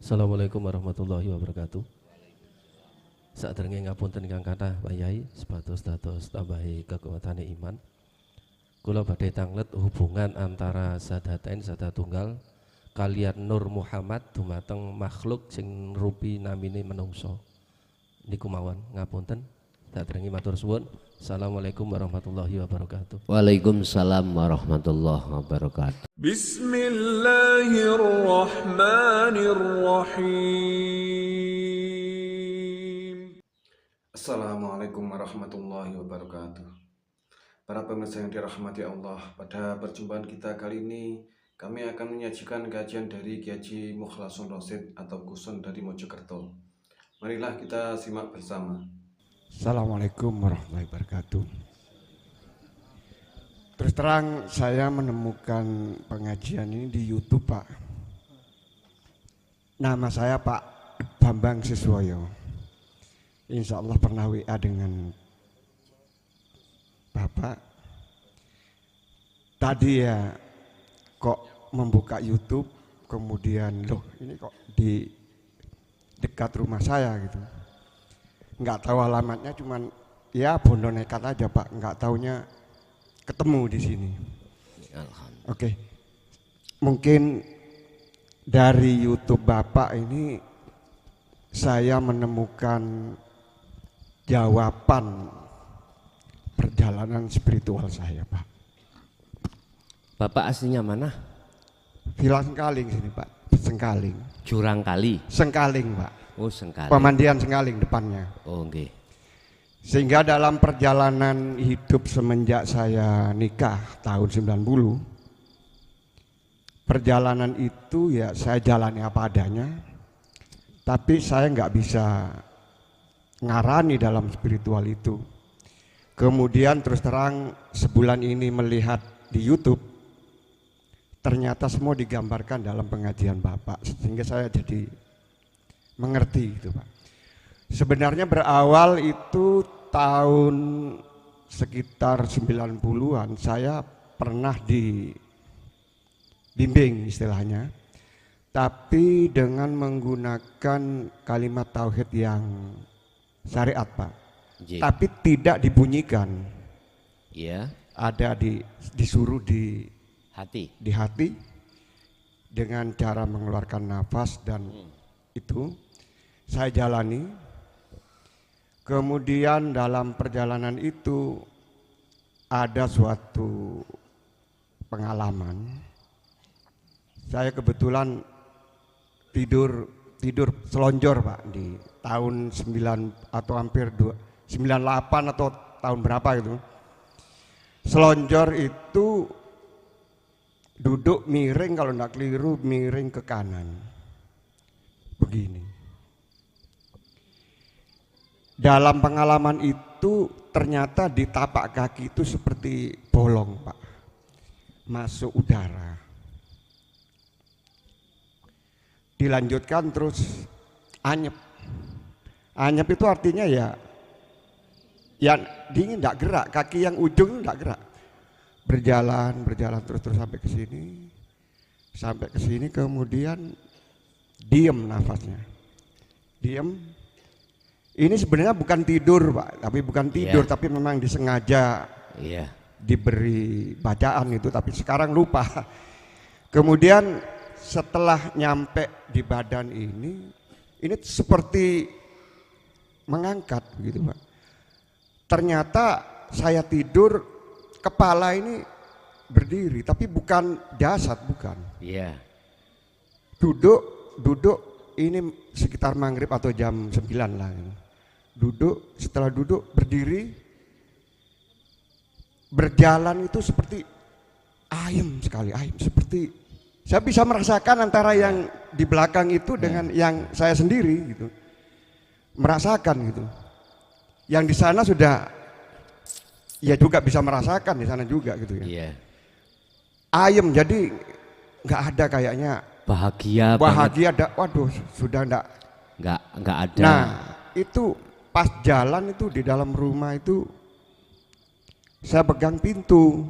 Assalamualaikum warahmatullahi wabarakatuh. Saderenge ngapunten ingkang kathah Pak Yai, sepatus dados tambahi kekuatane iman. Kula badhe tanglet hubungan antara Sadatain Sadatunggal kalian Nur Muhammad dumateng makhluk sing rupi namine menungso. Niku mawon ngapunten. Saderenge matur suwun. Assalamualaikum warahmatullahi wabarakatuh. Waalaikumsalam warahmatullahi wabarakatuh. Bismillahirrahmanirrahim. Assalamualaikum warahmatullahi wabarakatuh. Para pemirsa yang dirahmati Allah, pada perjumpaan kita kali ini kami akan menyajikan kajian dari Kiai Haji Mukhlasun Rosid atau Kusun dari Mojokerto. Marilah kita simak bersama. Assalamualaikum warahmatullahi wabarakatuh. Terus terang saya menemukan pengajian ini di YouTube, Pak. Nama saya Pak Bambang Siswoyo. Insya Allah pernah WA dengan Bapak. Tadi ya kok membuka YouTube, kemudian loh ini kok di dekat rumah saya gitu. Nggak tahu alamatnya, cuman ya bondo nekat aja Pak, nggak taunya ketemu di sini. Oke. Mungkin dari YouTube Bapak ini saya menemukan jawaban perjalanan spiritual saya, Pak. Bapak aslinya mana? Villa Sengkaling sini, Pak. Sengkaling. Jurang Kali. Sengkaling, Pak. Oh, Sengkaling. Pemandian Sengkaling depannya. Oh, nggih. Sehingga dalam perjalanan hidup semenjak saya nikah tahun 90, perjalanan itu ya saya jalani apa adanya, tapi saya nggak bisa ngarani dalam spiritual itu. Kemudian terus terang sebulan ini melihat di YouTube, ternyata semua digambarkan dalam pengajian Bapak, sehingga saya jadi mengerti gitu Pak. Sebenarnya berawal itu tahun sekitar 90-an saya pernah dibimbing istilahnya, tapi dengan menggunakan kalimat tauhid yang syariat Pak. Jee. Tapi tidak dibunyikan. Iya. Ada disuruh di Hati. dengan cara mengeluarkan nafas dan itu saya jalani. Kemudian dalam perjalanan itu ada suatu pengalaman. Saya kebetulan tidur selonjor Pak di tahun 9 atau hampir 98 atau tahun berapa itu. Selonjor itu duduk miring, kalau enggak keliru miring ke kanan. Begini. Dalam pengalaman itu ternyata di tapak kaki itu seperti bolong Pak, masuk udara. Dilanjutkan terus anyep. Anyep itu artinya ya dingin, enggak gerak, kaki yang ujung enggak gerak. Berjalan terus sampai ke sini kemudian diem nafasnya. Diem. Ini sebenarnya bukan tidur Pak, tapi memang disengaja diberi bacaan itu, tapi sekarang lupa. Kemudian setelah nyampe di badan ini seperti mengangkat gitu Pak. Ternyata saya tidur, kepala ini berdiri, tapi bukan jasad, bukan. Iya. Duduk ini sekitar maghrib atau jam 9 lah. Duduk, setelah duduk berdiri, berjalan itu seperti ayem sekali, seperti saya bisa merasakan antara yang di belakang itu dengan yang saya sendiri gitu, merasakan gitu. Yang di sana sudah, ya juga bisa merasakan di sana juga gitu ya. Iya. Ayem, jadi nggak ada kayaknya Bahagia. ada, waduh sudah nggak ada. Nah itu pas jalan itu di dalam rumah itu saya pegang pintu,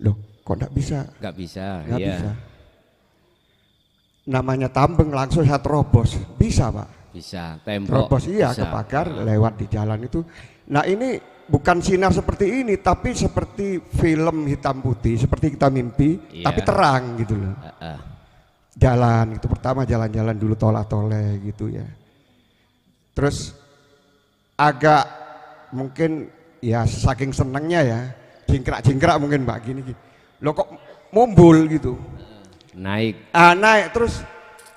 loh kok nggak bisa? Nggak bisa. Nggak Iya. bisa. namanya tambeng langsung saya terobos. Bisa Pak. Bisa, tembok. Terobos iya bisa. ke pagar lewat di jalan itu. Nah ini bukan sinar seperti ini, tapi seperti film hitam putih, seperti kita mimpi, Iya. tapi terang gitu loh. Jalan itu pertama jalan-jalan dulu tolak-toleh gitu ya. Terus agak mungkin ya saking senengnya ya, jingkrak-jingkrak mungkin Mbak gini. Loh kok mumbul gitu. Naik. Naik terus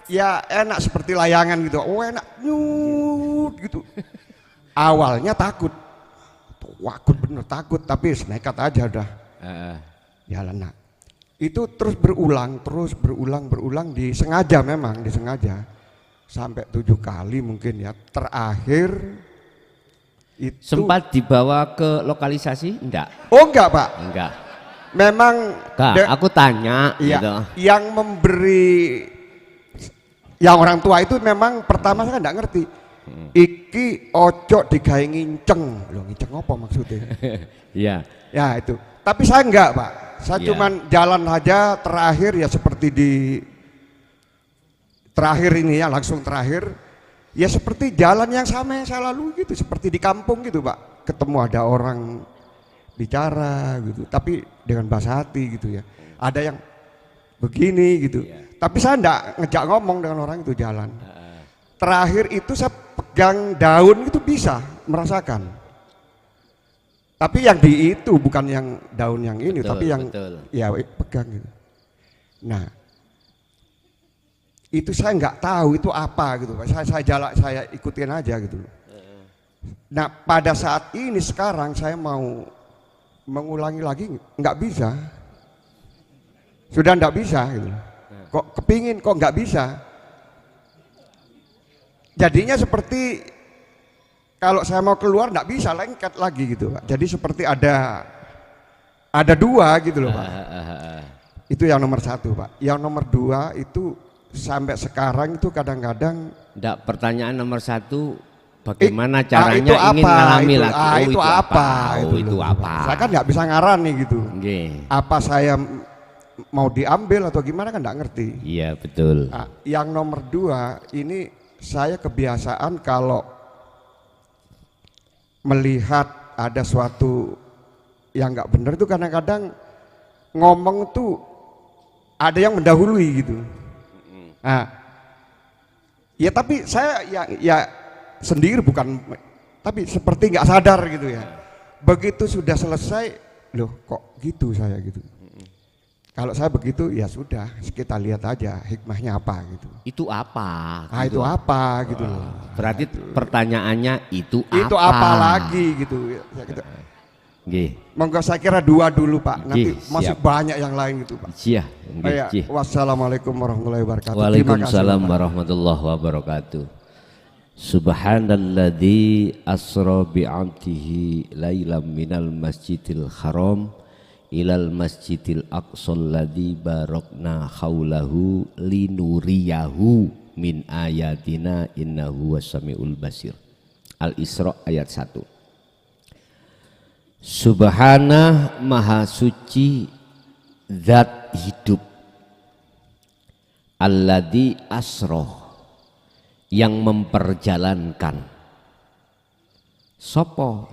ya enak seperti layangan gitu. Oh enak nyut gitu. Awalnya takut. Takut bener takut tapi nekat aja udah. Jalan nak. Itu terus berulang disengaja memang disengaja sampai 7 kali mungkin ya. Terakhir itu Sempat dibawa ke lokalisasi? Enggak. oh enggak Pak, Enggak. memang Aku tanya iya, gitu. yang memberi yang orang tua itu memang pertama saya enggak ngerti. Iki ojo digawe nginceng. Loh nginceng apa maksudnya? Iya. Ya itu. Tapi saya enggak Pak. Saya Iya. cuman jalan aja terakhir ya seperti di terakhir ini ya langsung terakhir ya seperti jalan yang sama yang saya lalui gitu seperti di kampung gitu Pak. Ketemu ada orang bicara gitu tapi dengan bahasa hati gitu ya. Ada yang begini gitu. Tapi saya enggak ngejak ngomong dengan orang itu jalan. Terakhir itu saya pegang daun itu bisa merasakan. Tapi yang di itu bukan yang daun yang ini, Betul, tapi yang betul. ya pegang gitu. Nah, itu saya nggak tahu itu apa gitu, Pak. Saya ikutin aja gitu. Nah, pada saat ini sekarang saya mau mengulangi lagi nggak bisa. Sudah nggak bisa gitu. Kok kepingin kok nggak bisa. Jadinya seperti kalau saya mau keluar nggak bisa lengket lagi gitu Pak. Jadi seperti ada dua gitu loh Pak. Itu yang nomor 1 Pak. Yang nomor 2 itu sampai sekarang itu kadang-kadang. Enggak, pertanyaan nomor 1 bagaimana caranya itu ingin apa? mengalami Itu, lagi? itu apa? Itu apa? Saya kan nggak bisa ngarang nih gitu. Nggih. Apa saya mau diambil atau gimana kan nggak ngerti. Iya betul. Nah, yang nomor 2 ini saya kebiasaan kalau melihat ada suatu yang nggak benar itu kadang-kadang ngomong tuh ada yang mendahului gitu. Nah, ya tapi saya ya sendiri bukan, tapi seperti nggak sadar gitu ya. Begitu sudah selesai, loh kok gitu saya gitu. Kalau saya begitu ya sudah kita lihat aja hikmahnya apa gitu. Itu apa? Ah gitu. itu apa gitu loh. Berarti pertanyaannya itu apa? Itu apa lagi gitu. Ya, gitu. Nggih. Monggo saya kira 2 dulu Pak. Nanti Nggih, masih siap. banyak yang lain gitu Pak. Iya. Ya, nggih. wassalamualaikum warahmatullahi wabarakatuh. Waalaikumsalam warahmatullahi wabarakatuh. Subhanalladzi asra bi'abdihi lailam minal masjidil haram ilal masjidil aqsal ladzi barakna haulahu linuriyahu min ayatina innahu wasamiul basir. Al-Isra ayat 1. Subhana maha suci zat hidup alladzi asra yang memperjalankan.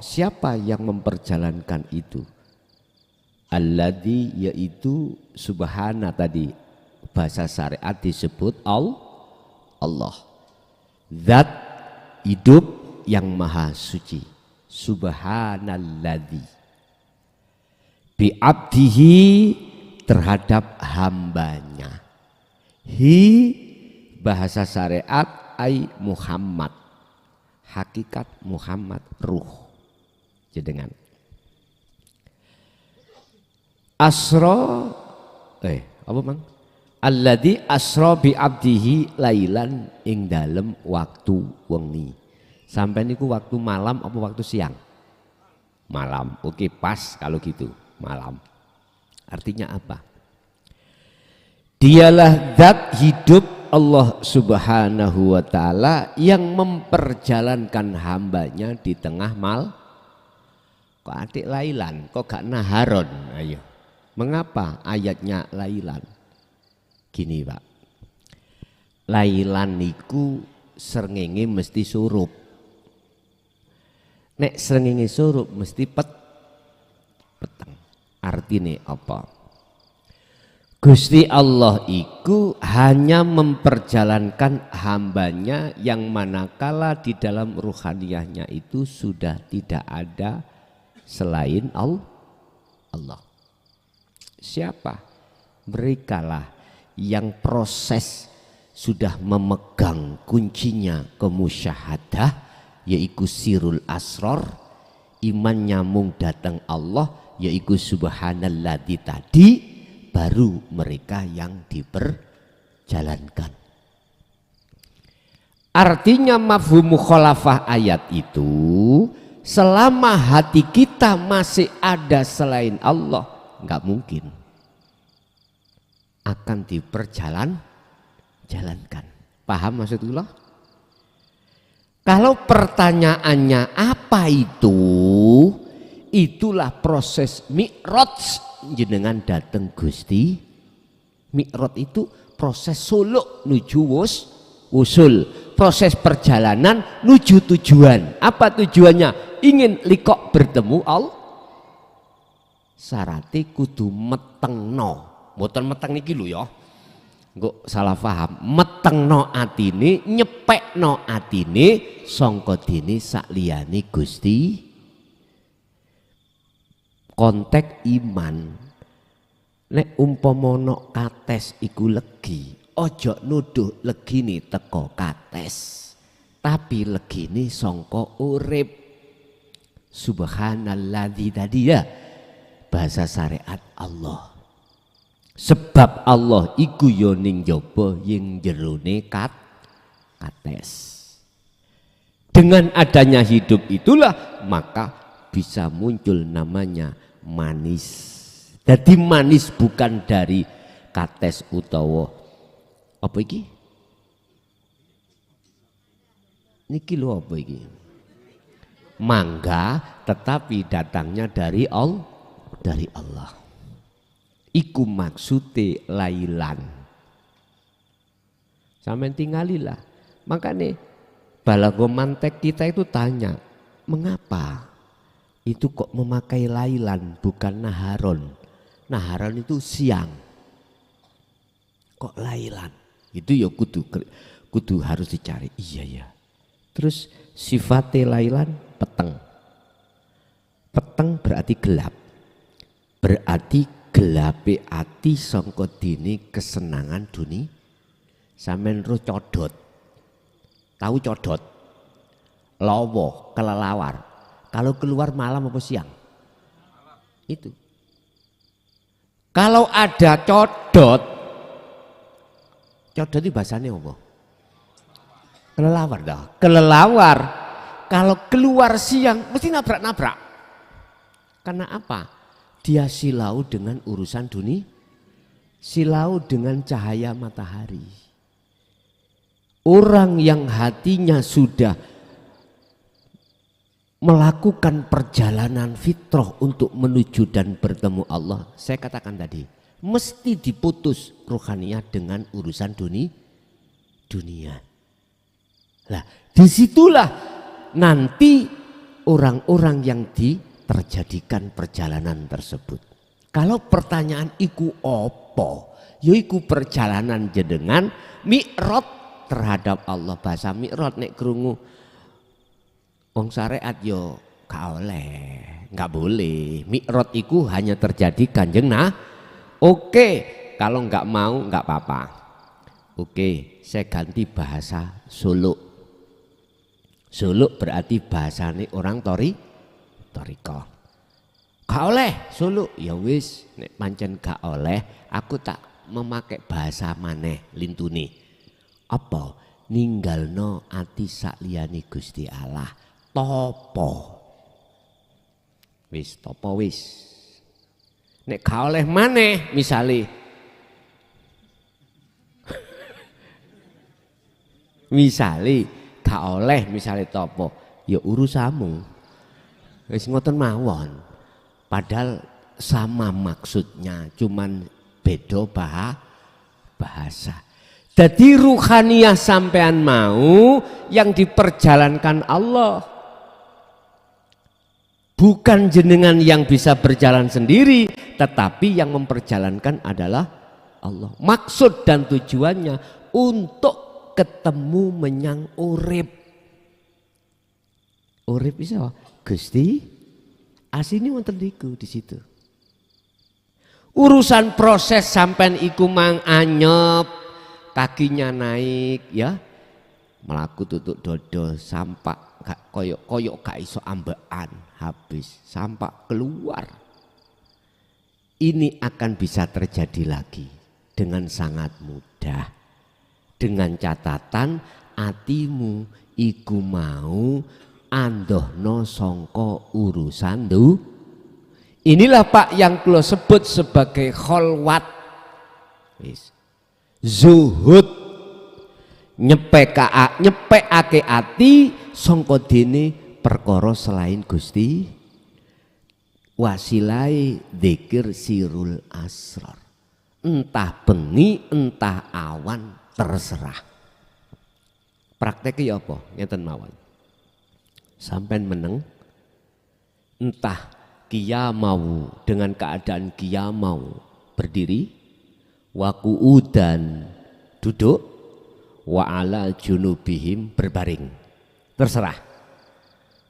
Siapa yang memperjalankan itu? Alladzi yaitu subhana tadi bahasa syariat disebut Allah. Zat hidup yang maha suci. Subhanalladzi bi abdihi terhadap hambanya. Bahasa syariat ai Muhammad. Hakikat Muhammad ruh. Jedengan. Asra apa Mang? Alladzi asra bi abdihi lailan ing dalem waktu wengi. Sampai niku waktu malam apa waktu siang? Malam. Oke, pas kalau gitu, malam. Artinya apa? Dialah zat hidup Allah Subhanahu wa taala yang memperjalankan hambanya di tengah Kok adik lailan, kok gak naharon? Ayo. Mengapa ayatnya lailan? Gini Pak, lailan niku srengenge mesti surup. Nek srengenge surup mesti peteng. Artine apa? Gusti Allah iku hanya memperjalankan hambanya yang manakala di dalam ruhaniyahnya itu sudah tidak ada selain Allah. Siapa? Merekalah yang proses sudah memegang kuncinya kemusyahadah, yaitu sirul asror, iman nyambung datang Allah, yaitu subhanalladzi tadi, baru mereka yang diperjalankan. Artinya mafhum mukhalafah ayat itu, selama hati kita masih ada selain Allah, nggak mungkin akan diperjalankan. Paham maksudullah? Kalau pertanyaannya apa itu? Itulah proses mi'raj jenengan dateng Gusti. Mi'raj itu proses suluk nuju usul, proses perjalanan nuju tujuan. Apa tujuannya? Ingin likok bertemu Allah. Syaratnya kudu metengno. Mboten meteng niki lho ya. Engko salah paham. Metengno atine, nyepekno atine sangka dene sakliyane Gusti. Konteks iman. Nek umpama kates iku legi, ojo nuduh legine teko kates. Tapi legine sangka urip. Subhanalladzi tadi ya. Bahasa syariat Allah. Sebab Allah iku yo ning jaba ing jerone kates. Dengan adanya hidup itulah maka bisa muncul namanya manis. Jadi manis bukan dari kates utawa apa iki? Niki lho apa iki? Mangga, tetapi datangnya dari Allah. Iku maksude lailan. Sampai tinggalilah. Makanya balago mantek kita itu tanya, mengapa itu kok memakai lailan bukan naharon? Naharon itu siang. Kok lailan? Itu ya kudu harus dicari. Iya ya. Terus sifatnya lailan peteng. Peteng berarti gelap. Berarti gelape ati sangka dene kesenangan dunia. Sampeyan roh codot. Tahu codot? Lawa, kelelawar. Kalau keluar malam apa siang? Itu. Kalau ada codot itu bahasanya apa? Kelelawar dah. Kelelawar. Kalau keluar siang mesti nabrak-nabrak. Karena apa? Dia silau dengan urusan dunia, silau dengan cahaya matahari. Orang yang hatinya sudah melakukan perjalanan fitrah untuk menuju dan bertemu Allah, saya katakan tadi, mesti diputus rohaniah dengan urusan dunia. Lah, disitulah nanti orang-orang yang terjadikan perjalanan tersebut. Kalau pertanyaan iku opo, yaiku perjalanan jenengan mi'raj terhadap Allah. Bahasa mi'raj nek krungu wong syariat yo gak oleh, gak boleh. Mi'raj iku hanya terjadi Kanjeng Oke, kalau nggak mau nggak apa-apa. Oke, saya ganti bahasa suluk. Suluk berarti bahasane orang Toriko. Gak oleh suluk, ya wis nek pancen gak oleh, aku tak memakai bahasa maneh lintune. Apa? Ninggalno ati sakliyane Gusti Allah. Topo. Wis topo wis. Nek gak oleh maneh misale gak oleh misale topo, ya urusamu. Wis ngoten mawon. Padahal sama maksudnya, cuman beda bahasa. Jadi ruhaniyah sampean mau yang diperjalankan Allah. Bukan jenengan yang bisa berjalan sendiri, tetapi yang memperjalankan adalah Allah. Maksud dan tujuannya untuk ketemu menyang urip. Urip bisa Gusti asini wonten niku di situ. Urusan proses sampean iku mang anyep, kakinya naik ya. Melaku tutuk dodo sampak koyok gak iso ambekan habis sampak keluar. Ini akan bisa terjadi lagi dengan sangat mudah. Dengan catatan atimu iku mau andohno songko urusan inilah Pak yang kula sebut sebagai kholwat. Zuhud nyepekake ati songko dene perkara selain Gusti, wasilai dzikir sirul asrar. Entah bengi entah awan terserah. Prakteknya apa? Ngeten mawon. Sampai meneng entah kia mau dengan keadaan kia mau berdiri, wakuudan duduk, wa ala junubihim berbaring, terserah.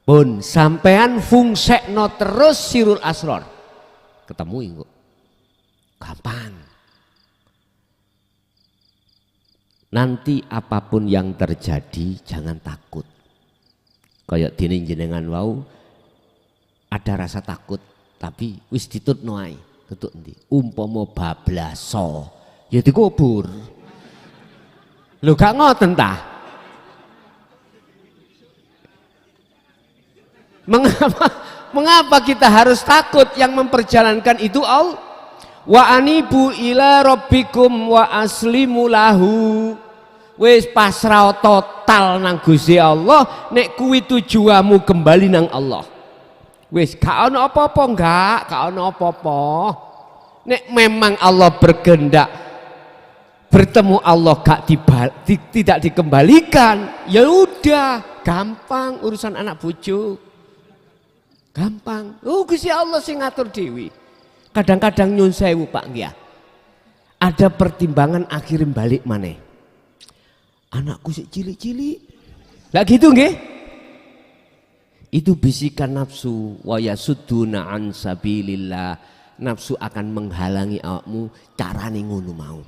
Pun sampean fungsekno terus sirul asror, ketemu iku gampang. Nanti apapun yang terjadi jangan takut. Kayak dene jenengan wau ada rasa takut tapi wis ditutno ae. Tutuk endi? Umpama bablaso ya dikubur. Lho gak ngoten ta? Mengapa kita harus takut? Yang memperjalankan itu Allah. Wa anibu ila rabbikum wa aslimu lahu. Wis pasrah total nang Gusti Allah, nek kuwi tujuanmu kembali nang Allah. Wis gak ana apa-apa, gak ana apa-apa. Nek memang Allah berkehendak bertemu Allah tidak dikembalikan, ya udah, gampang urusan anak bojo. Gampang. Oh Gusti Allah sing ngatur dewi. Kadang-kadang nyun sewu Pak nggih. Ada pertimbangan akhirin balik maneh. Anakku sik cilik-cilik. Lah gitu nggih? Itu bisikan nafsu wa yasudduna an sabilillah. Nafsu akan menghalangi awakmu carane ngono mau.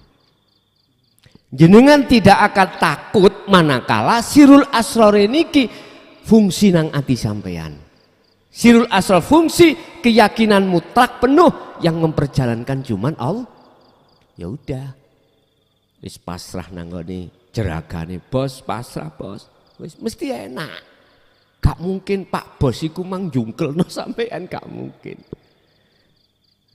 Jenengan tidak akan takut manakala sirul asrar niki fungsi nang ati sampean. Sirul asrar fungsi keyakinan mutlak penuh yang memperjalankan cuman Allah. Ya udah. Wis pasrah nang ngene jeragane bos, pasrah bos. Wis mesti enak. Gak mungkin Pak bos iku mang jungkelno sampean, gak mungkin.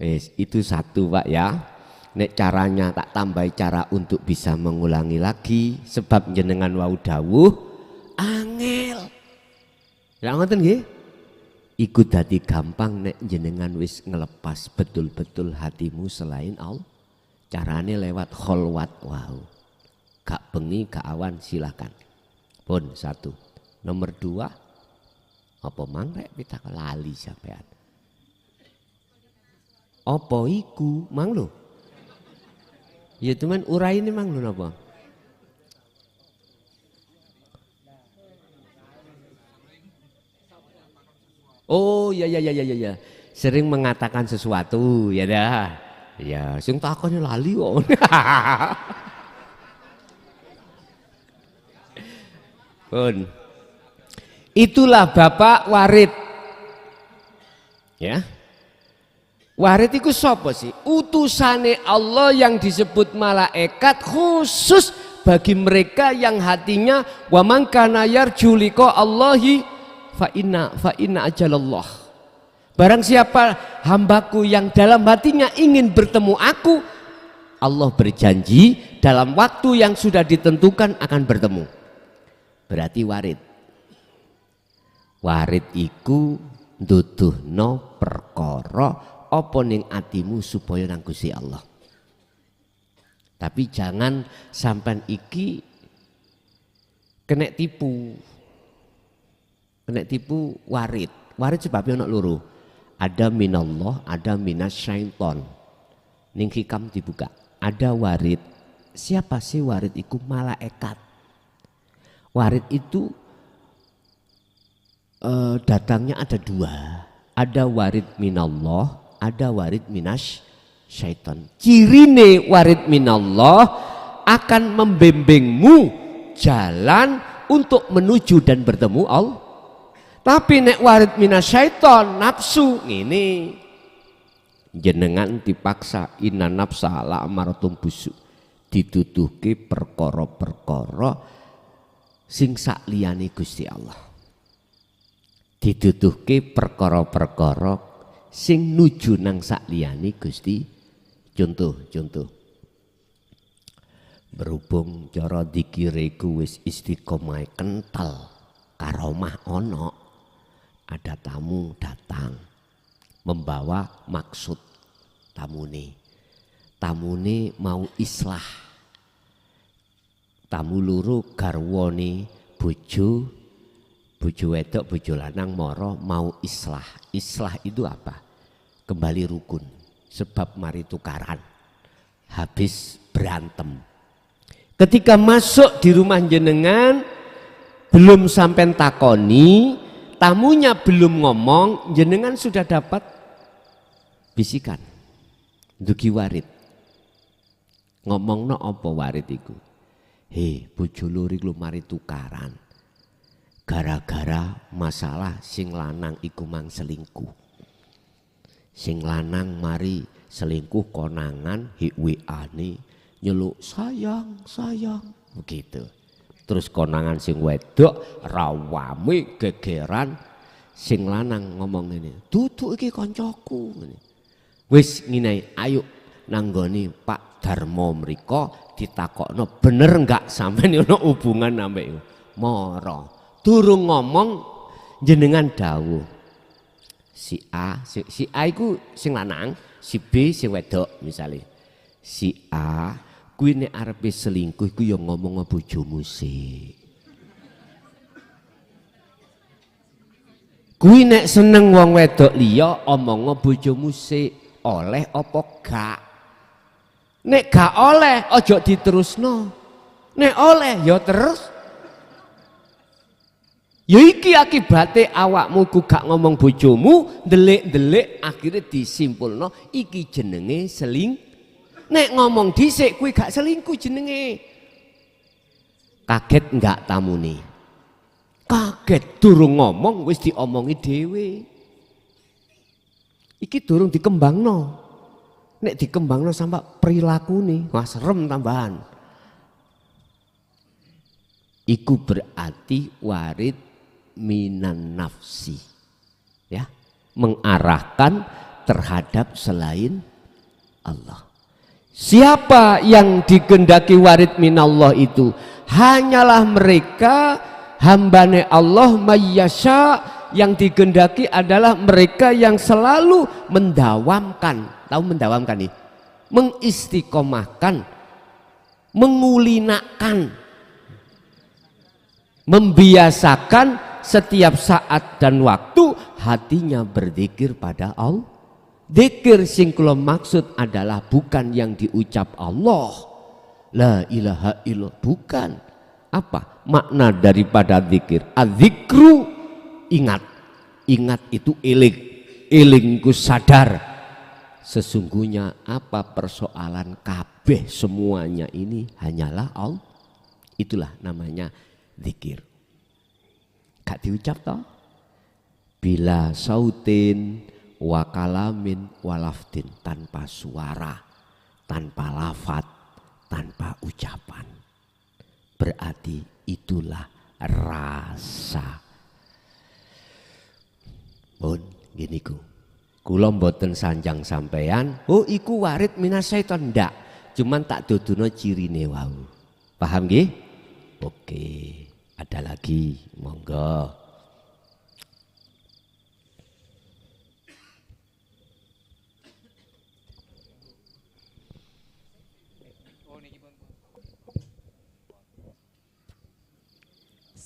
Wis itu satu Pak ya. Nek caranya tak tambahi cara untuk bisa mengulangi lagi sebab jenengan wau dawuh angel. Lah ngoten nggih? Iku dadi gampang nek jenengan wis ngelepas betul-betul hatimu selain Allah. Carane lewat kholwat wau. Gak bengi gak awan silakan. Pun satu. Nomor dua, apa mang rek pitak lali sampean. Apa iku mang lho? Ya teman urai ini mang lho napa? Oh ya. Sering mengatakan sesuatu ya dah. Ya sing takone lali kok. Pun. Itulah Bapak Warid. Ya. Warid itu sapa sih? Utusane Allah yang disebut malaikat khusus bagi mereka yang hatinya wa man kana yarju liqa Allahi fa inna ajalallah. Barang siapa hambaku yang dalam hatinya ingin bertemu aku, Allah berjanji dalam waktu yang sudah ditentukan akan bertemu. Berarti warid. Warid iku nduduhno perkara apa ning atimu supaya nang Gusti Allah. Tapi jangan sampai iki kena tipu. Kena tipu warid. Warid sebabnya ana loro. Ada minallah, ada minasyaiton. Ning hikam dibuka. Ada warid. Siapa sih warid iku? Malaikat. Warid itu datangnya ada dua. Ada warid minallah, ada warid minasyaiton. Cirine warid minallah akan membimbingmu jalan untuk menuju dan bertemu Allah. Tapi nek warid minasyaiton nafsu ngene. Jenengan dipaksa inna nafsa la amaratum busu. Dituduhke perkara-perkara sing sak liyane Gusti Allah. Dituduhke perkara-perkara sing nuju nang sak liyane Gusti. Contoh. Berhubung cara dikire ku wis istiqomah kental, karomah ono, ada tamu datang membawa maksud tamune mau islah. Tamu loro garwane bojo wedok bojo lanang moro mau islah. Islah itu apa? Kembali rukun. Sebab mari tukaran. Habis berantem. Ketika masuk di rumah jenengan belum sampai takoni, tamunya belum ngomong, jenengan sudah dapat bisikan. Dugi warid. Ngomongno apa warid iku? Hei, bojo loro iku mari tukaran. Gara-gara masalah sing lanang iku mang selingkuh. Sing lanang mari selingkuh konangan WA-ne nyeluk sayang begitu. Terus konangan sing wedok rawame gegeran, sing lanang ngomong ngene, "Duduk iki kancaku." Wis ngene, ayo nanggone Pak Darmo mriko ditakokno bener enggak sampeyan ono hubungan ambek mara. Durung ngomong jenengan dawuh. Si A iku sing lanang, si B sing wedok misale. Si A kuwi nek arepe selingkuh iku ya ngomong bojomu sik. Kuwi nek seneng wong wedok liya omong bojomu sik. Oleh apa gak? Nek gak oleh ojo diterusno. Nek oleh ya terus. Ya iki akibate awakmu ku gak ngomong bojomu, ndelik-ndelik akhirnya disimpulno iki jenenge Nek ngomong dhisik kuwi gak selingkuh jenenge. Kaget enggak tamune? Kaget, durung ngomong wis diomongi dhewe. Iki durung dikembangno. Nek dikembangno sampai perilakune, wah serem tambahan. Iku berarti warid minan nafsi. Ya, mengarahkan terhadap selain Allah. Siapa yang dikehendaki warid minallah itu? Hanyalah mereka hambane Allah mayyasha. Yang dikehendaki adalah mereka yang selalu mendawamkan. Tahu mendawamkan nih? Mengistiqomahkan, mengulinakan, membiasakan setiap saat dan waktu hatinya berzikir pada Allah. Zikir sing kula maksud adalah bukan yang diucap Allah. La ilaha illallah, bukan. Apa makna daripada zikir? Az-zikru ingat. Ingat itu eling. Elingku sadar. Sesungguhnya apa persoalan kabeh semuanya ini hanyalah Allah. Itulah namanya zikir. Gak diucap toh? Bila sautin wa kalamin walaftin, tanpa suara, tanpa lafat, tanpa ucapan. Berarti itulah rasa. Pun gini ku. Kula mboten sanjang sampean, oh iku warid minasyaiton ndak. Cuman tak dodono cirine wau. Paham nggih? Oke, ada lagi, monggo.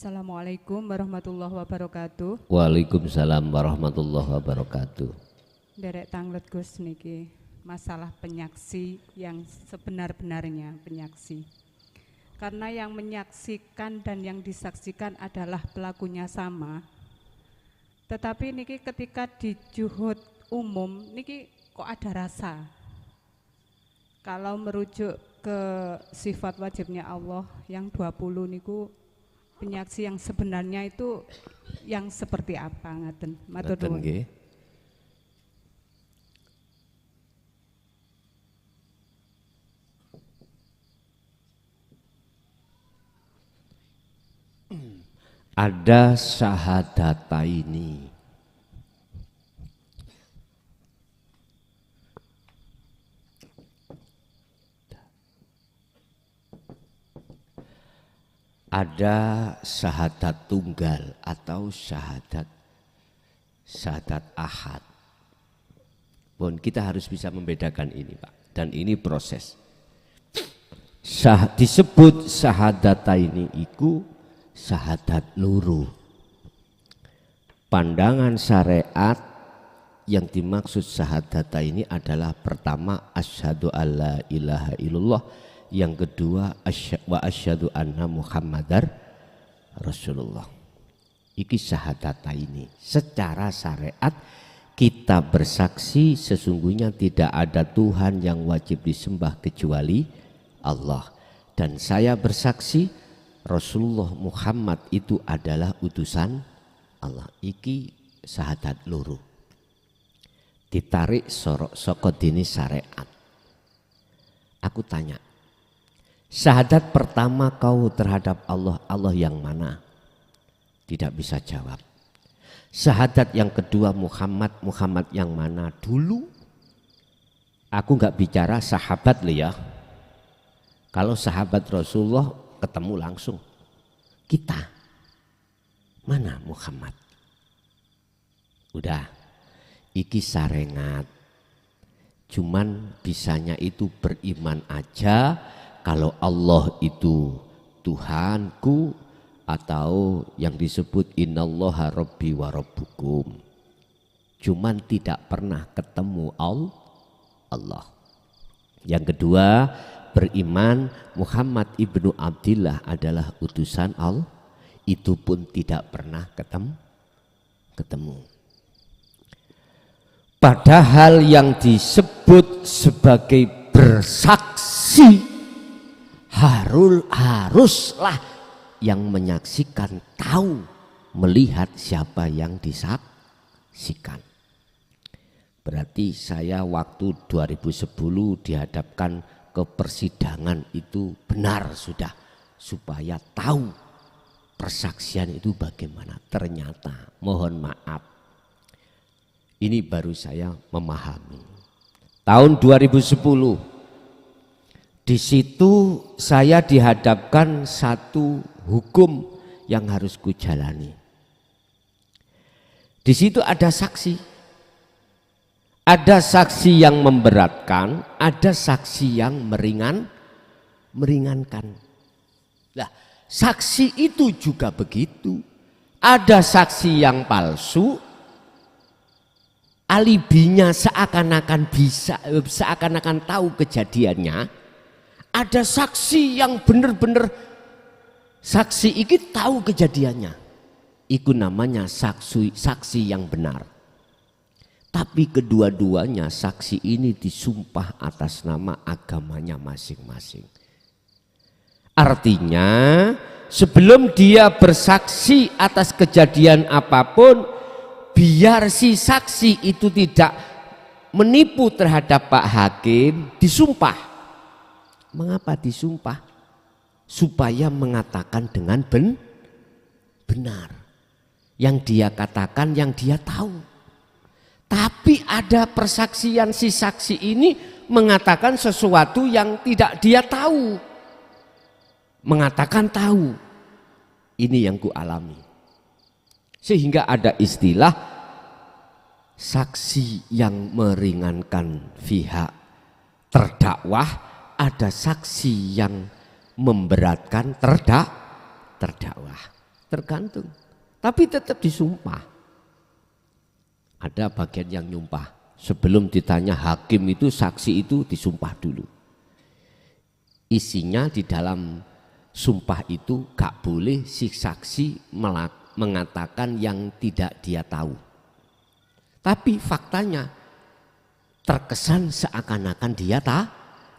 Assalamualaikum warahmatullahi wabarakatuh. Waalaikumsalam warahmatullahi wabarakatuh. Derek tanglet Gus niki masalah penyaksi yang sebenar-benarnya penyaksi. Karena yang menyaksikan dan yang disaksikan adalah pelakunya sama. Tetapi niki ketika di juhud umum niki kok ada rasa. Kalau merujuk ke sifat wajibnya Allah yang 20 niku penyaksi yang sebenarnya itu yang seperti apa ngaten? Matur nuwun. Ada syahadataini. Ada syahadat tunggal atau syahadat ahad. Pun kita harus bisa membedakan ini, Pak. Dan ini proses. Disebut syahadataini iku syahadat luru. Pandangan syariat yang dimaksud syahadataini adalah pertama asyhadu alla ilaha illallah, yang kedua wa asyhadu anna muhammadar rasulullah. Iki syahadataini. Secara syariat kita bersaksi sesungguhnya tidak ada Tuhan yang wajib disembah kecuali Allah, dan saya bersaksi Rasulullah Muhammad itu adalah utusan Allah. Iki syahadat loro. Ditarik saka dini syariat. Aku tanya, syahadat pertama kau terhadap Allah, Allah yang mana? Tidak bisa jawab. Syahadat yang kedua Muhammad, Muhammad yang mana? Dulu aku nggak bicara sahabat loh ya. Kalau sahabat Rasulullah ketemu langsung. Kita mana Muhammad? Udah, iki sarengat. Cuman bisanya itu beriman aja kalau Allah itu Tuhanku, atau yang disebut innallaha rabbi wa rabbukum. Cuman tidak pernah ketemu Allah. Yang kedua, beriman Muhammad ibnu Abdillah adalah utusan Allah. Itu pun tidak pernah ketemu. Padahal yang disebut sebagai bersaksi haruslah yang menyaksikan tahu, melihat siapa yang disaksikan. Berarti saya waktu 2010 dihadapkan ke persidangan itu benar sudah, supaya tahu persaksian itu bagaimana. Ternyata mohon maaf, ini baru saya memahami. Tahun 2010 di situ saya dihadapkan satu hukum yang harus kujalani. Di situ ada saksi. Ada saksi yang memberatkan, ada saksi yang meringankan. Nah, saksi itu juga begitu. Ada saksi yang palsu, alibinya seakan-akan seakan-akan tahu kejadiannya. Ada saksi yang benar-benar saksi iki tahu kejadiannya. Itu namanya saksi yang benar. Tapi kedua-duanya saksi ini disumpah atas nama agamanya masing-masing. Artinya sebelum dia bersaksi atas kejadian apapun, biar si saksi itu tidak menipu terhadap Pak Hakim, disumpah. Mengapa disumpah? Supaya mengatakan dengan benar. Yang dia katakan, yang dia tahu. Tapi ada persaksian si saksi ini mengatakan sesuatu yang tidak dia tahu. Mengatakan tahu. Ini yang ku alami. Sehingga ada istilah saksi yang meringankan pihak terdakwah, ada saksi yang memberatkan terdakwah. tergantung. Tapi tetap disumpah. Ada bagian yang nyumpah. Sebelum ditanya hakim itu, saksi itu disumpah dulu. Isinya di dalam sumpah itu gak boleh si saksi mengatakan yang tidak dia tahu. Tapi faktanya terkesan seakan-akan dia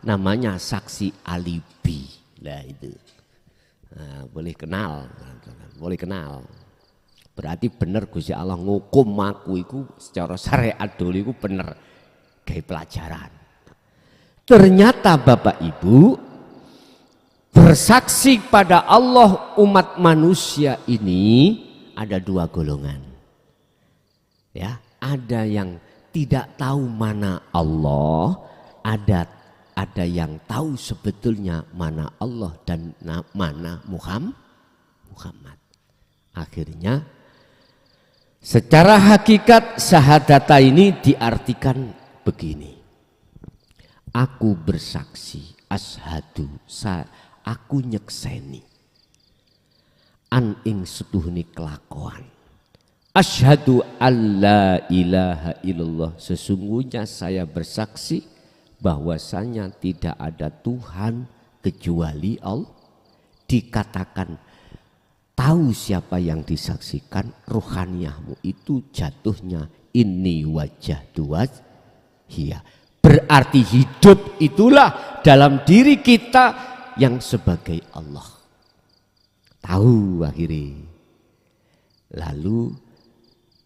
namanya saksi alibi. Nah itu. Nah, boleh kenal. Berarti bener Gusti Allah ngukum aku iku secara syariat dulu iku bener kayak pelajaran. Ternyata Bapak Ibu bersaksi pada Allah umat manusia ini ada dua golongan. Ya, ada yang tidak tahu mana Allah, ada yang tahu sebetulnya mana Allah dan mana Muhammad. Akhirnya secara hakikat syahadata ini diartikan begini. Aku bersaksi, asyhadu, aku nyekseni an ing setuhni kelakuan. Asyhadu alla ilaha illallah, sesungguhnya saya bersaksi bahwasanya tidak ada Tuhan kecuali Allah. Dikatakan tahu siapa yang disaksikan, ruhaniyahmu itu jatuhnya ini wajah dua hiya. Berarti hidup itulah dalam diri kita yang sebagai Allah. Tahu akhirnya. Lalu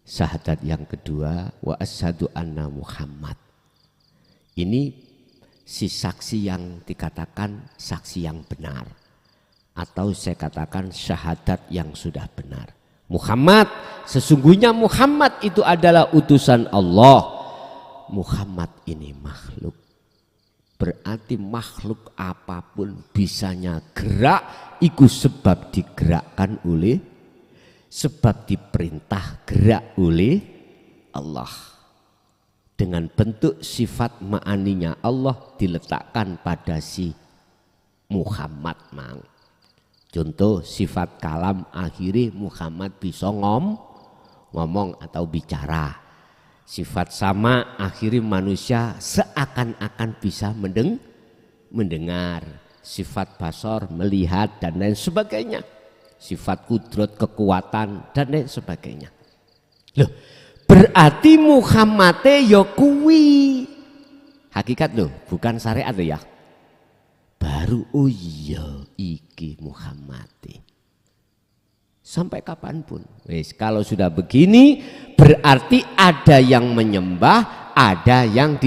syahadat yang kedua, wa asyhadu anna Muhammad. Ini si saksi yang dikatakan saksi yang benar. Atau saya katakan syahadat yang sudah benar. Muhammad, sesungguhnya Muhammad itu adalah utusan Allah. Muhammad ini makhluk. Berarti makhluk apapun bisanya gerak, itu sebab digerakkan oleh, sebab diperintah gerak oleh Allah. Dengan bentuk sifat ma'aninya Allah diletakkan pada si Muhammad mang. Contoh sifat kalam akhirnya Muhammad bisa ngomong atau bicara. Sifat sama akhirnya manusia seakan-akan bisa mendengar. Sifat basor melihat dan lain sebagainya. Sifat kudrat kekuatan dan lain sebagainya. Loh, berarti Muhammad ya kuwi. Hakikat loh, bukan syariat loh ya. Baru oh iya iki Muhammad. Sampai kapanpun. Wes, kalau sudah begini berarti ada yang menyembah, ada yang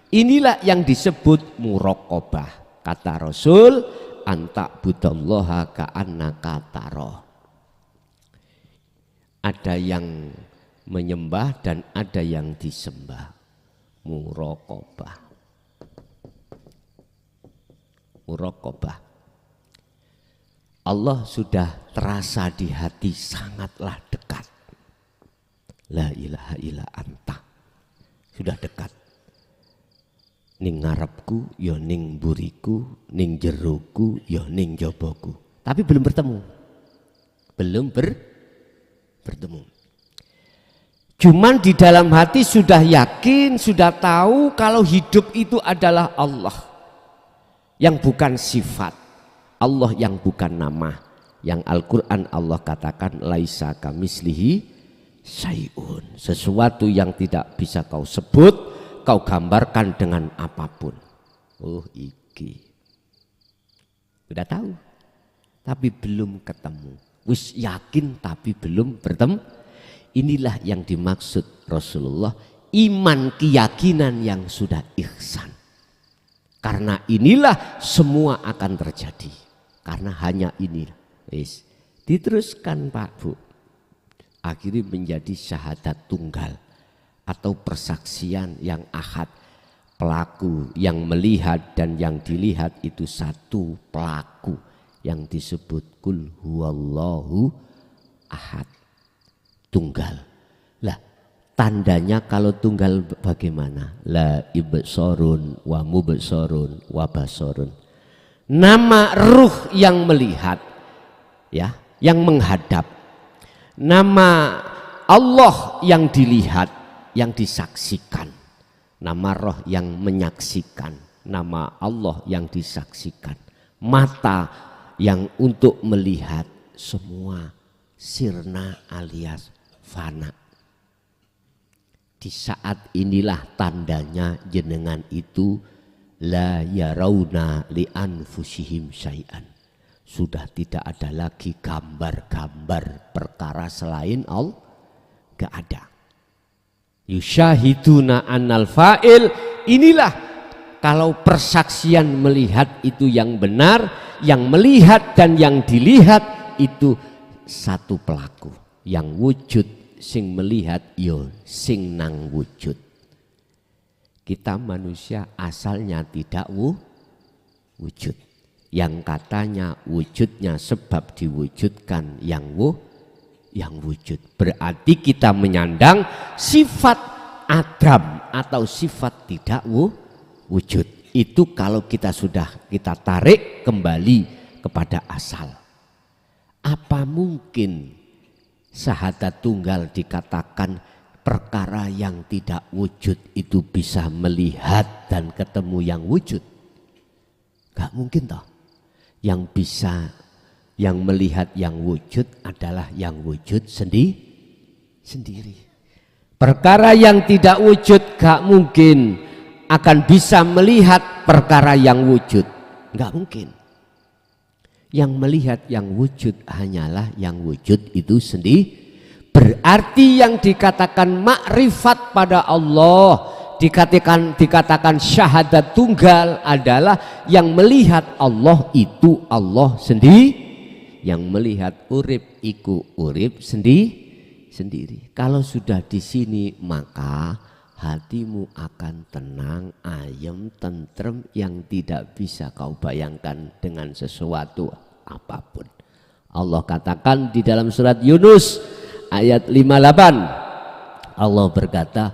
Inilah yang disebut muraqabah. Kata Rasul, anta budallaha ka'annaka taro. Ada yang menyembah dan ada yang disembah. Muraqabah. Muraqabah. Allah sudah terasa di hati sangatlah dekat. La ilaha illa anta. Sudah dekat. Ning ngarepku, ya ning buriku, ning jeroku, ya ning joboku. Tapi belum bertemu. Belum bertemu. Cuman di dalam hati sudah yakin, sudah tahu kalau hidup itu adalah Allah. Yang bukan sifat. Allah yang bukan nama. Yang Al-Quran Allah katakan laisa kamislihi syai'un. Sesuatu yang tidak bisa kau sebut, kau gambarkan dengan apapun. Oh iki. Sudah tahu. Tapi belum ketemu. Wis yakin tapi belum bertemu. Inilah yang dimaksud Rasulullah. Iman keyakinan yang sudah ihsan. Karena inilah semua akan terjadi. Karena hanya ini. Wis. Diteruskan Pak Bu. Akhirnya menjadi syahadat tunggal. Atau persaksian yang ahad. Pelaku yang melihat dan yang dilihat itu satu pelaku. Yang disebut kul huwallahu ahad. Tunggal. Lah tandanya kalau tunggal bagaimana? La ibsorun wa mubsorun wa basorun. Nama ruh yang melihat, ya yang menghadap. Nama Allah yang dilihat, yang disaksikan. Nama roh yang menyaksikan. Nama Allah yang disaksikan. Mata yang untuk melihat semua sirna alias fana. Di saat inilah tandanya jenengan itu la yarawna li anfusihim syai'an. Sudah tidak ada lagi gambar-gambar perkara selain Allah. Gak ada. Yusyahiduna annal fa'il. Inilah kalau persaksian melihat itu yang benar, yang melihat dan yang dilihat itu satu pelaku. Yang wujud sing melihat yo sing nang wujud. Kita manusia asalnya tidak wujud. Yang katanya wujudnya sebab diwujudkan yang wujud. Berarti kita menyandang sifat adam atau sifat tidak wujud. Itu kalau kita sudah kita tarik kembali kepada asal. Apa mungkin syahadat tunggal dikatakan perkara yang tidak wujud itu bisa melihat dan ketemu yang wujud? Gak mungkin toh. Yang bisa, yang melihat yang wujud adalah yang wujud sendiri. Perkara yang tidak wujud gak mungkin akan bisa melihat perkara yang wujud. Gak mungkin. Yang melihat yang wujud hanyalah yang wujud itu sendiri. Berarti yang dikatakan makrifat pada Allah, dikatakan syahadat tunggal adalah yang melihat Allah itu Allah sendiri, yang melihat urip iku urip sendiri. Kalau sudah di sini maka hatimu akan tenang, ayem, tentrem yang tidak bisa kau bayangkan dengan sesuatu apapun. Allah katakan di dalam surat Yunus ayat 58, Allah berkata,